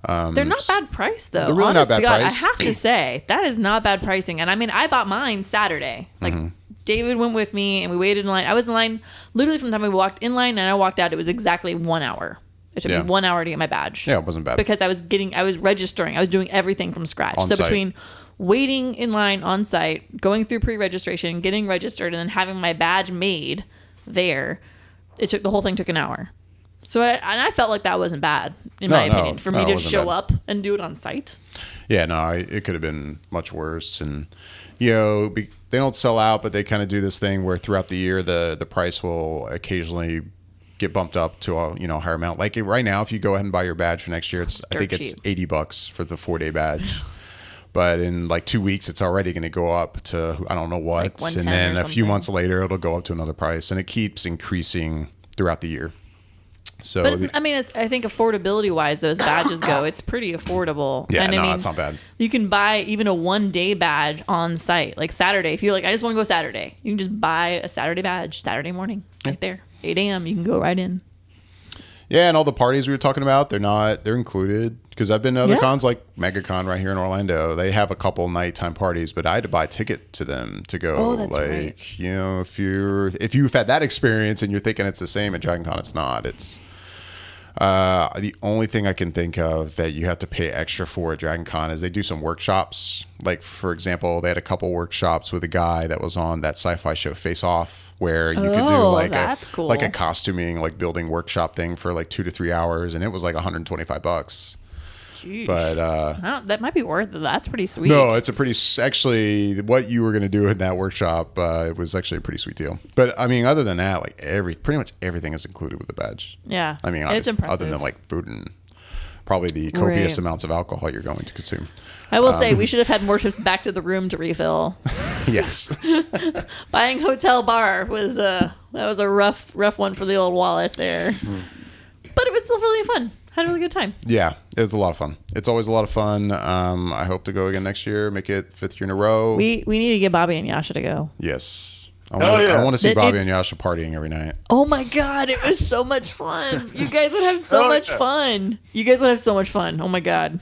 They're not bad price though. They're really not bad price. I have to say that is not bad pricing. And I mean, I bought mine Saturday. Like David went with me, and we waited in line. I was in line literally from the time we walked in line and I walked out. It was exactly 1 hour. It took me 1 hour to get my badge. Yeah, it wasn't bad. Because I was registering. I was doing everything from scratch. On site. Between waiting in line on site, going through pre-registration, getting registered, and then having my badge made there, the whole thing took an hour. So I felt like that wasn't bad, in my opinion, for me to show up and do it on site. Yeah, no, it could have been much worse. And, they don't sell out, but they kind of do this thing where throughout the year, the price will occasionally get bumped up to a higher amount. Like right now, if you go ahead and buy your badge for next year, I think it's $80 for the 4-day badge. But in like 2 weeks, it's already going to go up to I don't know what, like and then a few months later, it'll go up to another price, and it keeps increasing throughout the year. So, but I think affordability wise, those badges go. It's pretty affordable. Yeah, and it's not bad. You can buy even a 1-day badge on site, like Saturday. If you're like, I just want to go Saturday, you can just buy a Saturday badge Saturday morning, right there, 8 a.m. You can go right in. Yeah, and all the parties we were talking about, they're included. Because I've been to other cons like MegaCon right here in Orlando. They have a couple nighttime parties, but I had to buy a ticket to them to go. Oh, that's right. If you've had that experience and you're thinking it's the same at DragonCon, it's not. It's the only thing I can think of that you have to pay extra for at DragonCon is they do some workshops. Like, for example, they had a couple workshops with a guy that was on that sci-fi show Face Off, where you could do like a costuming, like building workshop thing for like 2 to 3 hours, and it was like $125. Jeez. But that might be worth it. That's pretty sweet. No, it's actually what you were going to do in that workshop. It was actually a pretty sweet deal. But I mean, other than that, like pretty much everything is included with the badge. Yeah, I mean, it's impressive. Other than like food and probably the copious amounts of alcohol you're going to consume. I will say we should have had more trips back to the room to refill. Yes. Buying hotel bar was a rough one for the old wallet there, but it was still really fun. Had a really good time. Yeah, it was a lot of fun. It's always a lot of fun. I hope to go again next year, make it 5th year in a row. We need to get Bobby and Yasha to go. Yes. I want to see Bobby and Yasha partying every night. Oh my God, it was so much fun. You guys would have so much fun. You guys would have so much fun. Oh my God.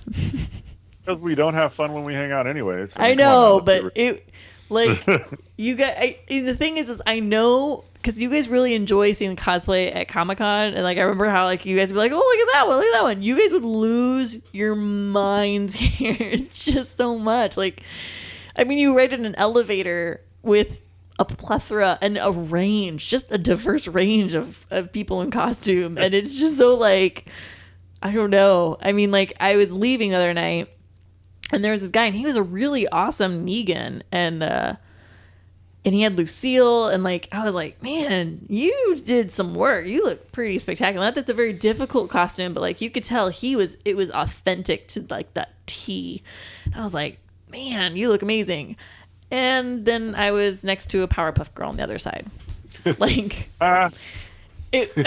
Because we don't have fun when we hang out anyways. I know, but you guys, the thing is I know, because you guys really enjoy seeing cosplay at Comic-Con, and like I remember how like you guys would be like, oh, look at that one. You guys would lose your minds here. It's just so much. Like I mean, you ride in an elevator with a plethora and a range, just a diverse range of people in costume. And it's just so like, I don't know. I mean, like, I was leaving the other night and there was this guy and he was a really awesome Negan. And he had Lucille, and like I was like, man, you did some work. You look pretty spectacular. Not that's a very difficult costume, but like you could tell it was authentic to like that T. And I was like, man, you look amazing. And then I was next to a Powerpuff Girl on the other side. Like, I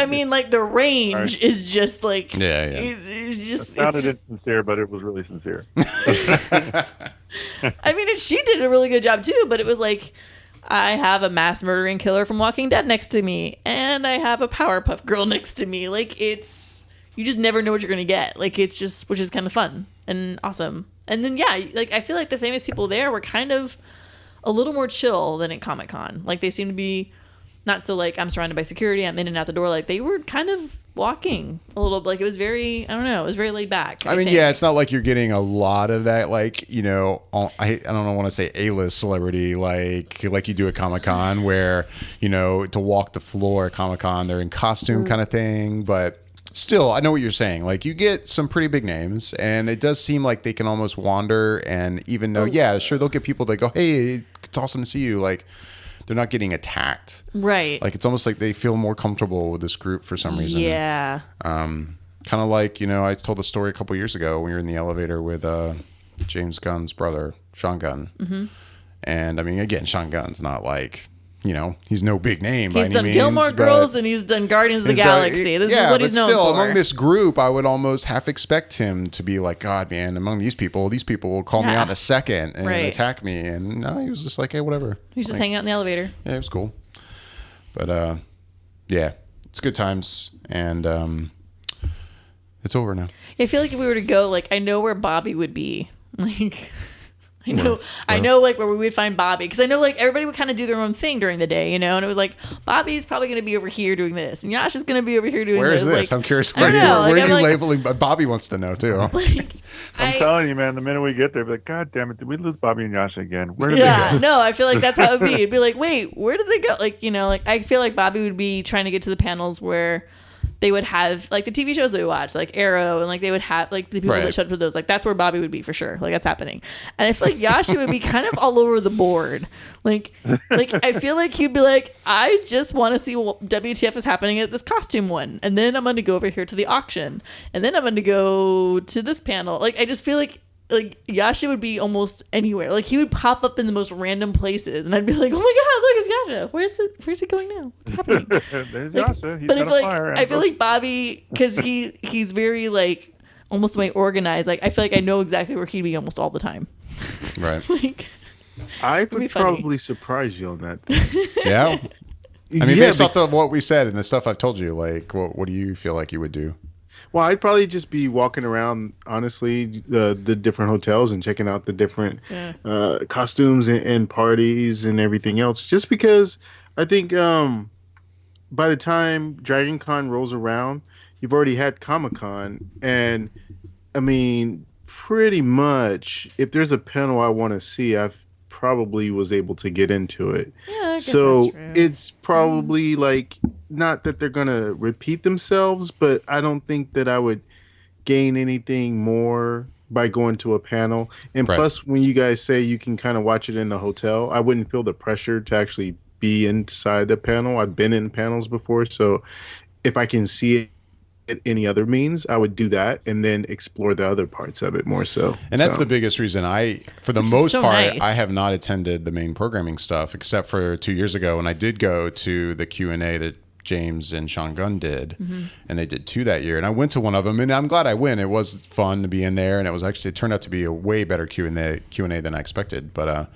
mean, like the range is just like, it's just. It sounded insincere, but it was really sincere. I mean, and she did a really good job too, but it was like, I have a mass murdering killer from Walking Dead next to me, and I have a Powerpuff Girl next to me. Like, it's, you just never know what you're going to get. Like, it's just, which is kind of fun and awesome. And then, yeah, like, I feel like the famous people there were kind of a little more chill than at Comic-Con. Like, they seem to be not so like, I'm surrounded by security, I'm in and out the door. Like, they were kind of walking a little, like, it was very, I don't know, it was very laid back. I mean, yeah, it's not like you're getting a lot of that, like, you know, I don't want to say A-list celebrity like you do at Comic-Con where, you know, to walk the floor at Comic-Con, they're in costume kind of thing, but still, I know what you're saying. Like, you get some pretty big names, and it does seem like they can almost wander, and even though, yeah, sure, they'll get people that go, hey, it's awesome to see you, like, they're not getting attacked. Right. Like, it's almost like they feel more comfortable with this group for some reason. Yeah. Kind of like, you know, I told the story a couple years ago when we were in the elevator with James Gunn's brother, Sean Gunn. Mm-hmm. And, I mean, again, Sean Gunn's not like, you know, he's no big name by any means. He's done Gilmore Girls and he's done Guardians of the Galaxy. This is what he's known for. Still, among this group, I would almost half expect him to be like, God, man, among these people will call me out in a second and attack me. And no, he was just like, hey, whatever. He was just hanging out in the elevator. Yeah, it was cool. But, yeah, it's good times. And it's over now. I feel like if we were to go, like, I know where Bobby would be. Like... I know like where we would find Bobby, because I know like everybody would kind of do their own thing during the day, you know, and it was like Bobby's probably going to be over here doing this, and Yash is going to be over here doing this. Where is this? Like, I'm curious. Where are you labeling? Bobby wants to know too. Like, I'm telling you, man. The minute we get there, be like, God damn it, did we lose Bobby and Yasha again? Where did they go? No, I feel like that's how it would be. It'd be like, wait, where did they go? Like, you know, like I feel like Bobby would be trying to get to the panels where they would have like the TV shows that we watch, like Arrow, and like they would have like the people that showed up for those. Like that's where Bobby would be for sure. Like that's happening. And I feel like Yasha would be kind of all over the board. Like I feel like he'd be like, I just want to see what WTF is happening at this costume one, and then I'm going to go over here to the auction, and then I'm going to go to this panel. Like I just feel like Yasha would be almost anywhere. Like he would pop up in the most random places, and I'd be like, "Oh my god, look, it's Yasha! Where's he going now? What's happening?" There's Yasha. He's but got a fire. I feel like Bobby, because he's very like almost way organized. Like I feel like I know exactly where he'd be almost all the time. Right. Like I would probably surprise you on that. Yeah. I mean, based off of what we said and the stuff I've told you, like, what do you feel like you would do? Well, I'd probably just be walking around, honestly, the different hotels and checking out the different costumes and parties and everything else. Just because I think by the time DragonCon rolls around, you've already had Comic-Con. And, I mean, pretty much, if there's a panel I want to see, I've probably was able to get into it. Yeah, I guess so that's true. It's probably like, not that they're gonna repeat themselves, but I don't think that I would gain anything more by going to a panel. And plus, when you guys say you can kind of watch it in the hotel, I wouldn't feel the pressure to actually be inside the panel. I've been in panels before, so if I can see it at any other means, I would do that and then explore the other parts of it more so. And that's the biggest reason for the most part, I have not attended the main programming stuff except for 2 years ago when I did go to the Q&A that James and Sean Gunn did, and they did 2 that year. And I went to one of them, and I'm glad I went. It was fun to be in there, and it turned out to be a way better Q&A than I expected. But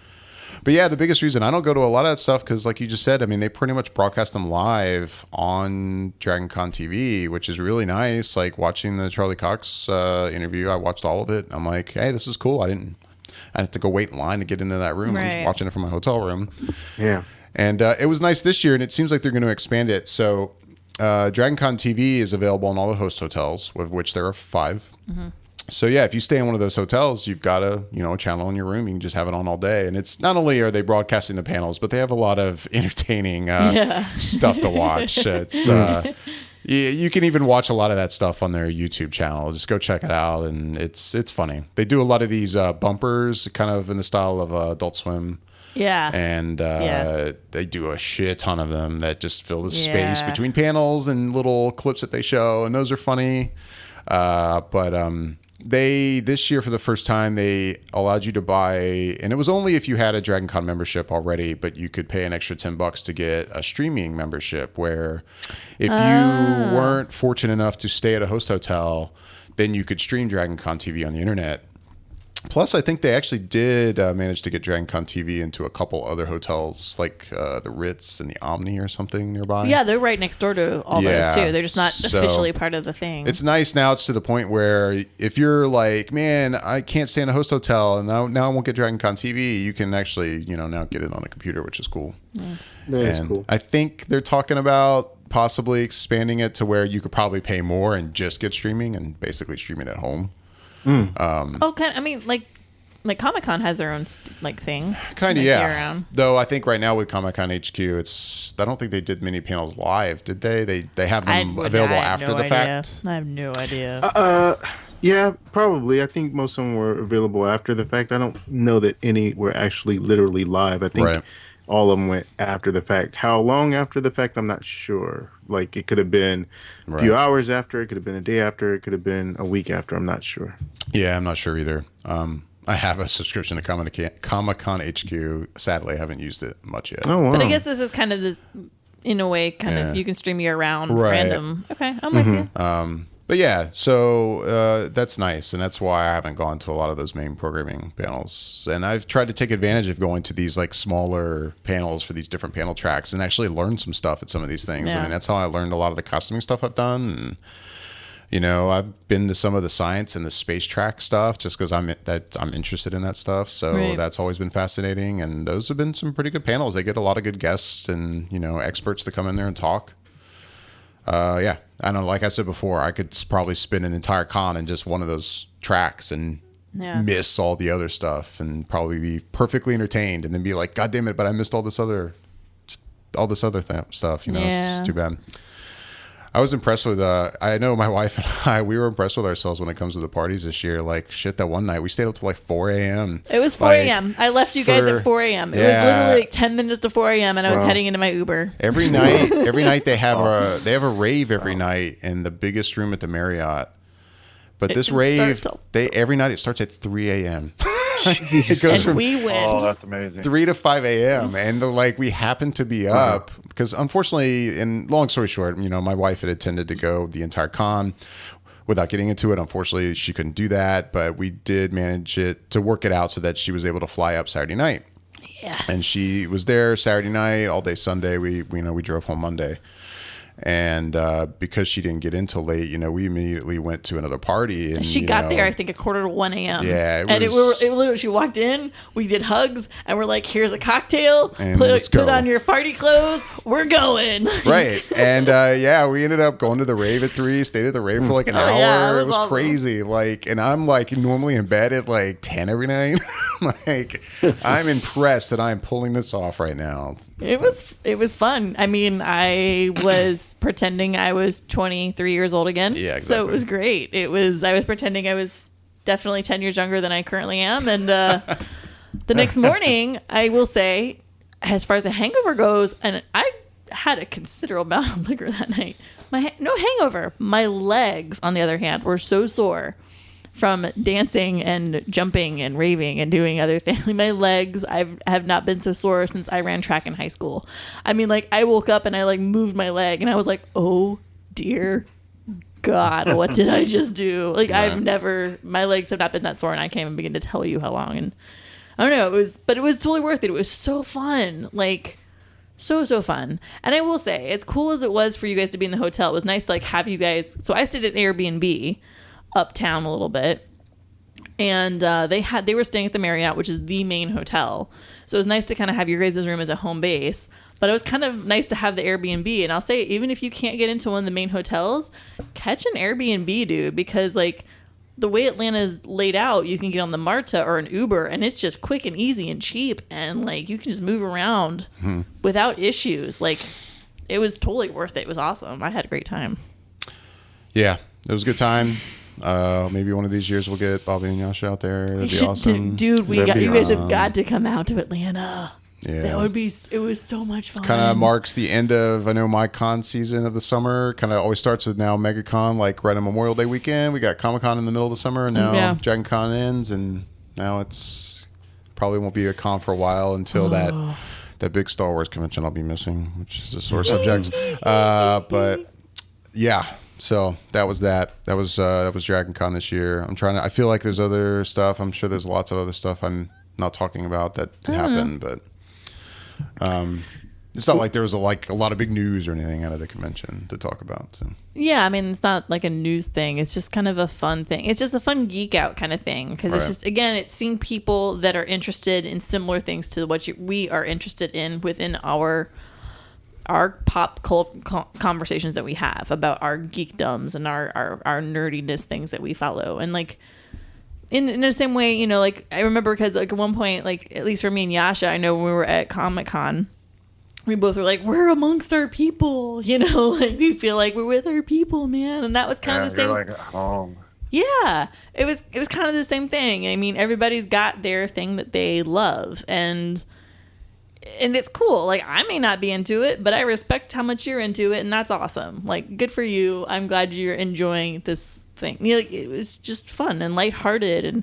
yeah, the biggest reason I don't go to a lot of that stuff, because like you just said, I mean, they pretty much broadcast them live on DragonCon TV, which is really nice. Like watching the Charlie Cox interview, I watched all of it. I'm like, hey, this is cool. I have to go wait in line to get into that room. I'm just watching it from my hotel room. Yeah. And it was nice this year, and it seems like they're going to expand it. So DragonCon TV is available in all the host hotels, of which there are 5. So yeah, if you stay in one of those hotels, you've got a channel in your room. You can just have it on all day, and it's not only are they broadcasting the panels, but they have a lot of entertaining stuff to watch. It's you can even watch a lot of that stuff on their YouTube channel. Just go check it out, and it's funny. They do a lot of these bumpers, kind of in the style of Adult Swim. Yeah. And they do a shit ton of them that just fill the space between panels and little clips that they show, and those are funny. They this year for the first time they allowed you to buy, and it was only if you had a DragonCon membership already, but you could pay an extra $10 to get a streaming membership, where if you weren't fortunate enough to stay at a host hotel, then you could stream DragonCon TV on the internet. Plus, I think they actually did manage to get DragonCon TV into a couple other hotels, like the Ritz and the Omni or something nearby. Yeah, they're right next door to all those too. They're just not officially part of the thing. It's nice now. It's to the point where if you're like, man, I can't stay in a host hotel, and now I won't get DragonCon TV, you can actually now get it on a computer, which is cool. Nice. That is cool. I think they're talking about possibly expanding it to where you could probably pay more and just get streaming and basically streaming at home. Like Comic-Con has their own thing. Kind of, yeah. Though I think right now with Comic-Con HQ, I don't think they did many panels live, did they? They have them available after the fact. I have no idea. Yeah, probably. I think most of them were available after the fact. I don't know that any were actually literally live. I think all of them went after the fact. How long after the fact, I'm not sure. Like, it could have been a few hours after. It could have been a day after. It could have been a week after. I'm not sure. Yeah, I'm not sure either. I have a subscription to Comic-Con HQ. Sadly, I haven't used it much yet. Oh, wow. But I guess this is kind of this, in a way, you can stream year round, random. Okay, I'm with you. But yeah, so that's nice, and that's why I haven't gone to a lot of those main programming panels. And I've tried to take advantage of going to these like smaller panels for these different panel tracks and actually learn some stuff at some of these things. Yeah. I mean, that's how I learned a lot of the costuming stuff I've done. And I've been to some of the science and the space track stuff just because I'm interested in that stuff. So that's always been fascinating, and those have been some pretty good panels. They get a lot of good guests and experts to come in there and talk. Yeah, I don't know. Like I said before, I could probably spend an entire con in just one of those tracks and miss all the other stuff, and probably be perfectly entertained, and then be like, "God damn it!" But I missed all this other stuff. It's too bad. I was impressed with. I know my wife and I. We were impressed with ourselves when it comes to the parties this year. Like shit, that one night we stayed up till like 4 a.m. It was 4 a.m. I left you guys at 4 a.m. It was literally like 10 minutes to 4 a.m. and I was heading into my Uber. Every night they have a rave every night in the biggest room at the Marriott. But this rave, every night it starts at 3 a.m. It goes from we went. Oh, that's amazing. 3 to 5 a.m. And we happened to be up because unfortunately, and long story short, my wife had intended to go the entire con without getting into it. Unfortunately, she couldn't do that, but we did manage to work it out so that she was able to fly up Saturday night. Yes. And she was there Saturday night, all day Sunday. We drove home Monday. And because she didn't get in till late, we immediately went to anher party. And she got there, I think, at 1:45 a.m. Yeah, it literally, she walked in, we did hugs, and we're like, "Here's a cocktail. And put on your party clothes. We're going." Right, and we ended up going to the rave at 3. Stayed at the rave for like an hour. Yeah, it was awesome. crazy. And I'm normally in bed at 10 every night. I'm impressed that I'm pulling this off right now. It was fun. I mean, I was pretending I was 23 years old again. Yeah, exactly. So it was great. I was pretending I was definitely 10 years younger than I currently am. And the next morning, I will say, as far as a hangover goes, and I had a considerable amount of liquor that night. No hangover. My legs, on the other hand, were so sore from dancing and jumping and raving and doing other things. My legs, have not been so sore since I ran track in high school. I mean, I woke up and I moved my leg and I was like, oh dear God, what did I just do? My legs have not been that sore, and I can't even begin to tell you how long. And I don't know, it was totally worth it. It was so fun. So fun. And I will say, as cool as it was for you guys to be in the hotel, it was nice to have you guys. So I stayed at Airbnb uptown a little bit, and they were staying at the Marriott, which is the main hotel. So it was nice to kind of have your guys' room as a home base, but it was kind of nice to have the Airbnb. And I'll say, even if you can't get into one of the main hotels, catch an Airbnb, dude, because the way Atlanta is laid out, you can get on the Marta or an Uber, and it's just quick and easy and cheap, and like you can just move around without issues. Like, it was totally worth it. It was awesome. I had a great time. Yeah, it was a good time. Maybe one of these years we'll get Bobby and Yasha out there. That'd be awesome. Dude, you guys have got to come out to Atlanta. Yeah. That would be, it was so much fun. Kind of marks the end of, I know, my con season of the summer. Kind of always starts with now MegaCon, like right on Memorial Day weekend. We got Comic-Con in the middle of the summer, and now DragonCon ends, and now it's probably won't be a con for a while until that big Star Wars convention I'll be missing, which is a sore subject. But yeah, so that was that. That was DragonCon this year. I feel like there's other stuff. I'm sure there's lots of other stuff I'm not talking about that happened, but it's not like there was a lot of big news or anything out of the convention to talk about. So. Yeah, I mean, it's not like a news thing. It's just kind of a fun thing. It's just a fun geek out kind of thing, because it's just, again, it's seeing people that are interested in similar things to what we are interested in within our pop conversations that we have about our geekdoms and our nerdiness things that we follow. And like in the same way, you know, like I remember, because like at one point, like at least for me and Yasha, I know when we were at Comic-Con, we both were like, we're amongst our people, you know, like we feel like we're with our people, man. And that was kind of the same. You're like at home. Yeah, it was kind of the same thing. I mean, everybody's got their thing that they love, and it's cool. Like, I may not be into it, but I respect how much you're into it, and that's awesome. Like, good for you. I'm glad you're enjoying this thing. You know, like, it was just fun and lighthearted, and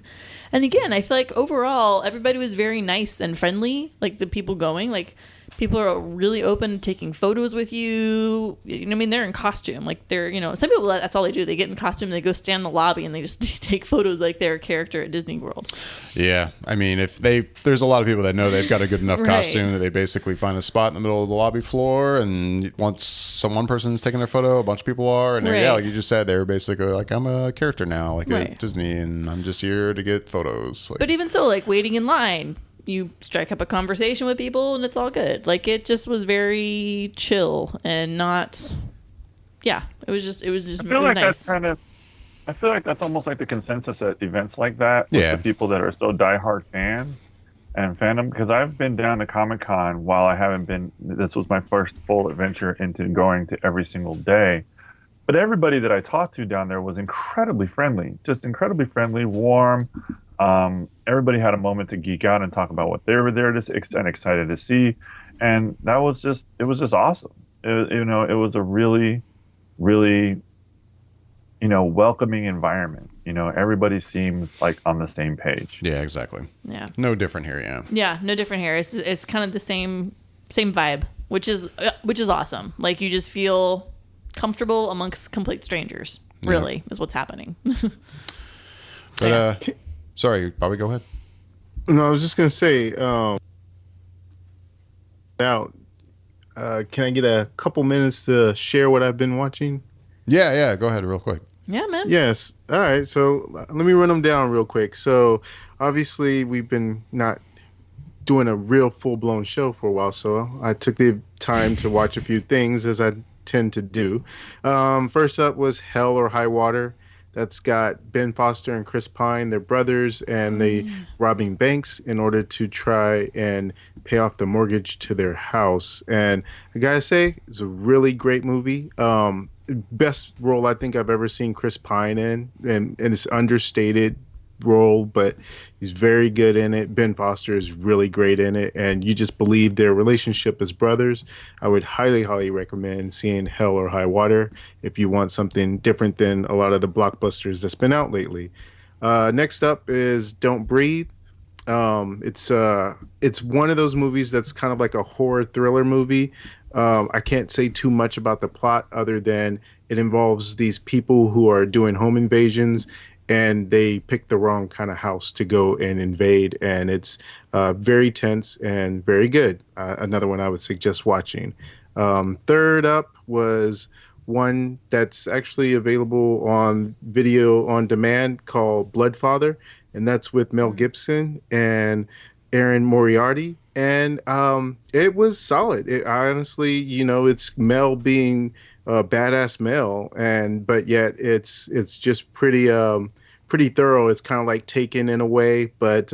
again, I feel like overall everybody was very nice and friendly. Like the people going, like people are really open to taking photos with you. I mean, they're in costume. Like they're, you know, some people, that's all they do. They get in costume, they go stand in the lobby, and they just take photos like they're a character at Disney World. Yeah. I mean, there's a lot of people that know they've got a good enough costume that they basically find a spot in the middle of the lobby floor, and once one person's taking their photo, a bunch of people are, and yeah, like you just said, they're basically like, I'm a character now, like at Disney, and I'm just here to get photos. Like, but even so, like waiting in line, you strike up a conversation with people and it's all good. Like, it just was very chill and not, it was just I feel like nice. I feel like that's almost like the consensus at events like that with the people that are so diehard fans and fandom. Because I've been down to Comic-Con while I haven't been, this was my first full adventure into going to every single day. But everybody that I talked to down there was incredibly friendly, just incredibly friendly, warm. Everybody had a moment to geek out and talk about what they were there and excited to see, and it was just awesome. It was a really, really, welcoming environment. Everybody seems like on the same page. Yeah, exactly. Yeah, no different here. Yeah, no different here. It's kind of the same vibe, which is awesome. Like, you just feel comfortable amongst complete strangers. Really, is what's happening. But sorry, Bobby, go ahead. No, I was just gonna say, now, can I get a couple minutes to share what I've been watching? Yeah, go ahead real quick. Yeah, man. Yes. All right, so let me run them down real quick. So obviously we've been not doing a real full-blown show for a while, so I took the time to watch a few things, as I tend to do. First up was Hell or High Water. That's got Ben Foster and Chris Pine. They're brothers, and they robbing banks in order to try and pay off the mortgage to their house. And I gotta say, it's a really great movie. Best role I think I've ever seen Chris Pine in, and it's understated role, but he's very good in it. Ben Foster is really great in it, and you just believe their relationship as brothers. I would highly recommend seeing Hell or High Water if you want something different than a lot of the blockbusters that's been out lately. Next up is Don't Breathe. It's one of those movies that's kind of like a horror thriller movie. I can't say too much about the plot other than it involves these people who are doing home invasions, and they pick the wrong kind of house to go and invade, and it's very tense and very good. Another one I would suggest watching. Third up was one that's actually available on video on demand called Bloodfather, and that's with Mel Gibson and Erin Moriarty, and it was solid. Honestly, it's Mel being badass Mel, but yet it's just pretty pretty thorough. It's kind of like Taken in a way, but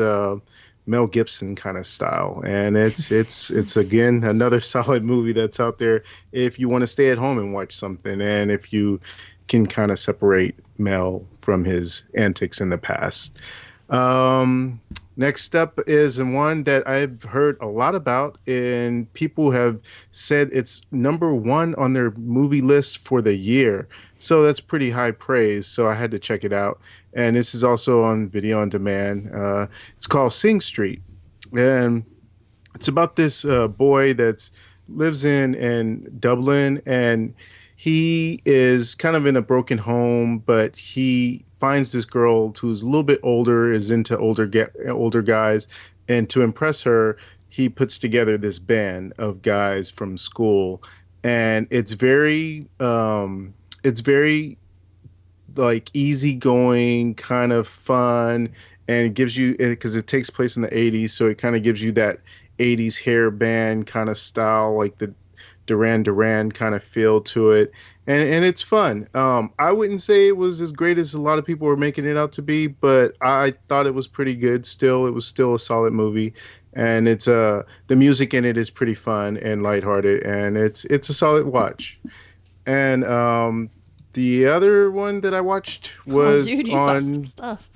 Mel Gibson kind of style. And it's again another solid movie that's out there if you want to stay at home and watch something, and if you can kind of separate Mel from his antics in the past. Next up is one that I've heard a lot about, and people have said it's number one on their movie list for the year. So that's pretty high praise. So I had to check it out. And this is also on video on demand. It's called Sing Street. And it's about this boy that lives in Dublin, and he is kind of in a broken home, but he finds this girl who's a little bit older, is into older guys, and to impress her, he puts together this band of guys from school, and it's very like easygoing, kind of fun, and it gives you, because it takes place in the 80s, so it kind of gives you that 80s hair band kind of style, like the Duran Duran kind of feel to it, and it's fun. I wouldn't say it was as great as a lot of people were making it out to be, but I thought it was pretty good. Still, it was still a solid movie, and it's the music in it is pretty fun and lighthearted, and it's a solid watch. And the other one that I watched was on stuff.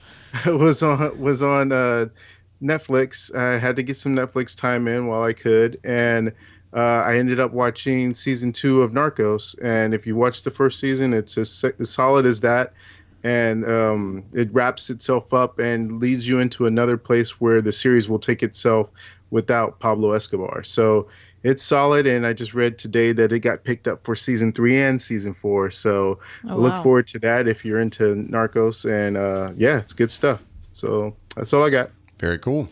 was on Netflix. I had to get some Netflix time in while I could, and I ended up watching season 2 of Narcos, and if you watch the first season, it's as solid as that, and it wraps itself up and leads you into another place where the series will take itself without Pablo Escobar. So it's solid, and I just read today that it got picked up for season 3 and season 4, so look forward to that if you're into Narcos, and yeah, it's good stuff. So that's all I got. Very cool.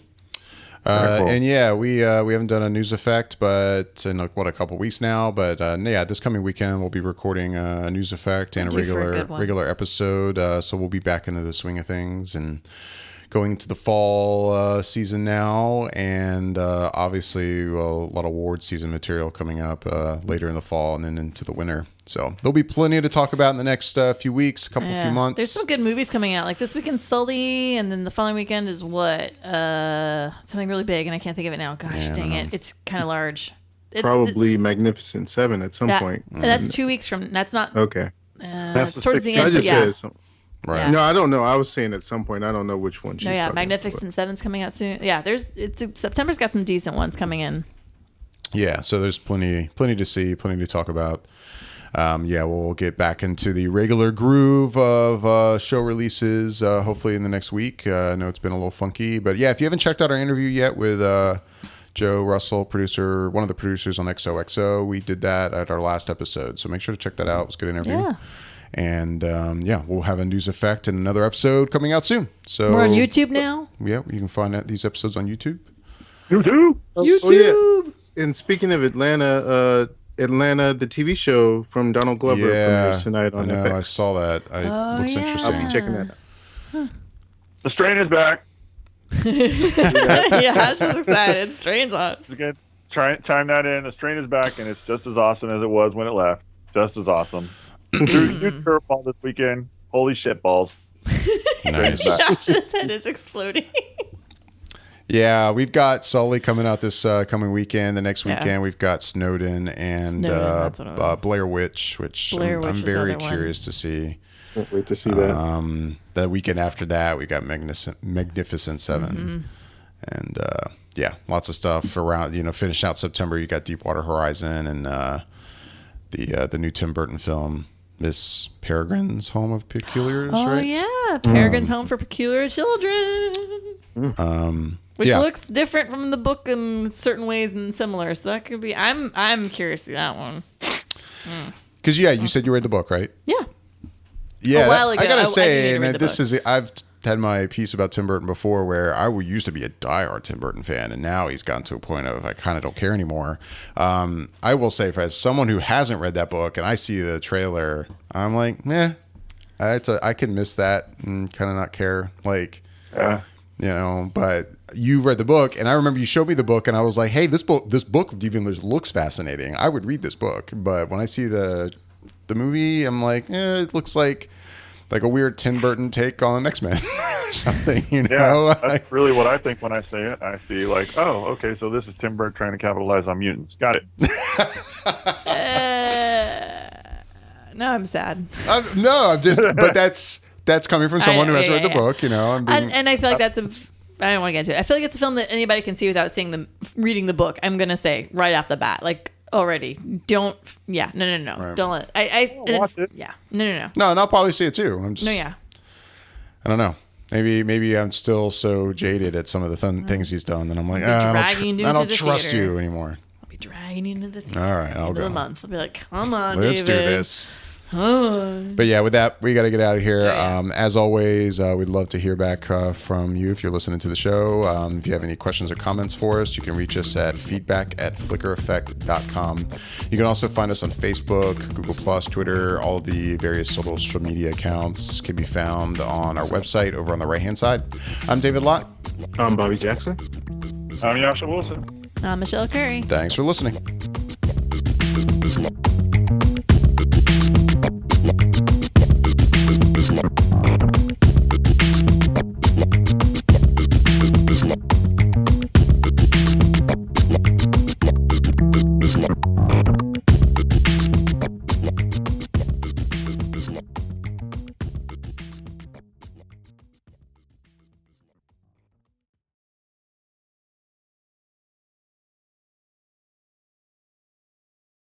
Cool. And yeah, we haven't done a news effect, but in like a couple weeks now. But yeah, this coming weekend we'll be recording a news effect and a regular episode. So we'll be back into the swing of things and going into the fall season now, and obviously a lot of award season material coming up later in the fall and then into the winter. So there'll be plenty to talk about in the next few weeks, few months. There's some good movies coming out. Like this weekend, Sully, and then the following weekend is what? Something really big, and I can't think of it now. Gosh, dang it. It's kind of large. Probably Magnificent Seven at some point. That's 2 weeks from. That's not. Okay. It's towards the end. I just said something. Right. Yeah. No, I don't know. I was saying at some point. I don't know which one she's talking about. Magnificent Seven's coming out soon. Yeah, September's got some decent ones coming in. Yeah, so there's plenty to see, plenty to talk about. Yeah, we'll get back into the regular groove of show releases, hopefully in the next week. I know it's been a little funky, but yeah, if you haven't checked out our interview yet with Joe Russell, one of the producers on XOXO, we did that at our last episode, so make sure to check that out. It was a good interview. Yeah. And yeah, we'll have a news effect and another episode coming out soon. So we're on YouTube now. Yeah, you can find these episodes on YouTube. YouTube. Oh, yeah. And speaking of Atlanta, the TV show from Donald Glover premieres tonight on FX. I saw that. Looks interesting. I'll be checking that out. The Strain is back. Yeah, I was just excited. Strain's on. Again, chime that in. The Strain is back, and it's just as awesome as it was when it left. Just as awesome. Huge curveball this weekend. Holy shit balls. Nice. Josh's head is exploding. Yeah, we've got Sully coming out this coming weekend. The next weekend we've got Snowden and Blair Witch, which I'm very curious to see. Can't wait to see that. The weekend after that, we got Magnificent Seven. And yeah, lots of stuff around, finish out September. You got Deepwater Horizon and the new Tim Burton film, Miss Peregrine's Home of Peculiars, right? Oh, yeah. Peregrine's Home for Peculiar Children. Which looks different from the book in certain ways and similar. So that could be, I'm curious to see that one. Because, you said you read the book, right? Yeah. Yeah. A while ago. I got to say, and I've had my piece about Tim Burton before where I used to be a diehard Tim Burton fan, and now he's gotten to a point of I kind of don't care anymore. I will say, as someone who hasn't read that book and I see the trailer, I'm like, I can miss that and kind of not care. Like, but you read the book, and I remember you showed me the book, and I was like, hey, this book even looks fascinating. I would read this book. But when I see the movie, I'm like, it looks like like a weird Tim Burton take on X-Men or something, you Yeah, know? that's really what I think when I say it. I see like, oh, okay, so this is Tim Burton trying to capitalize on mutants. Got it. Now I'm sad. But that's coming from someone who has read the book, you know. And I feel like that's I don't want to get into it. I feel like it's a film that anybody can see without reading the book. I'm gonna say right off the bat, like already, don't. Yeah, no, right. Don't let. Watch it. Yeah, no. No, and I'll probably see it too. Yeah. I don't know. Maybe I'm still so jaded at some of the things he's done that I'm like, I don't trust you anymore. I'll be dragging you into the theater. All right, I'll go. The month. I'll be like, come on, let's David. do this. But yeah, with that, we got to get out of here. As always, we'd love to hear back from you if you're listening to the show. If you have any questions or comments for us, you can reach us at feedback@flickereffect.com. You can also find us on Facebook, Google+, Twitter. All the various social media accounts can be found on our website over on the right-hand side. I'm David Lott. I'm Bobby Jackson. I'm Yasha Wilson. I'm Michelle Curry. Thanks for listening.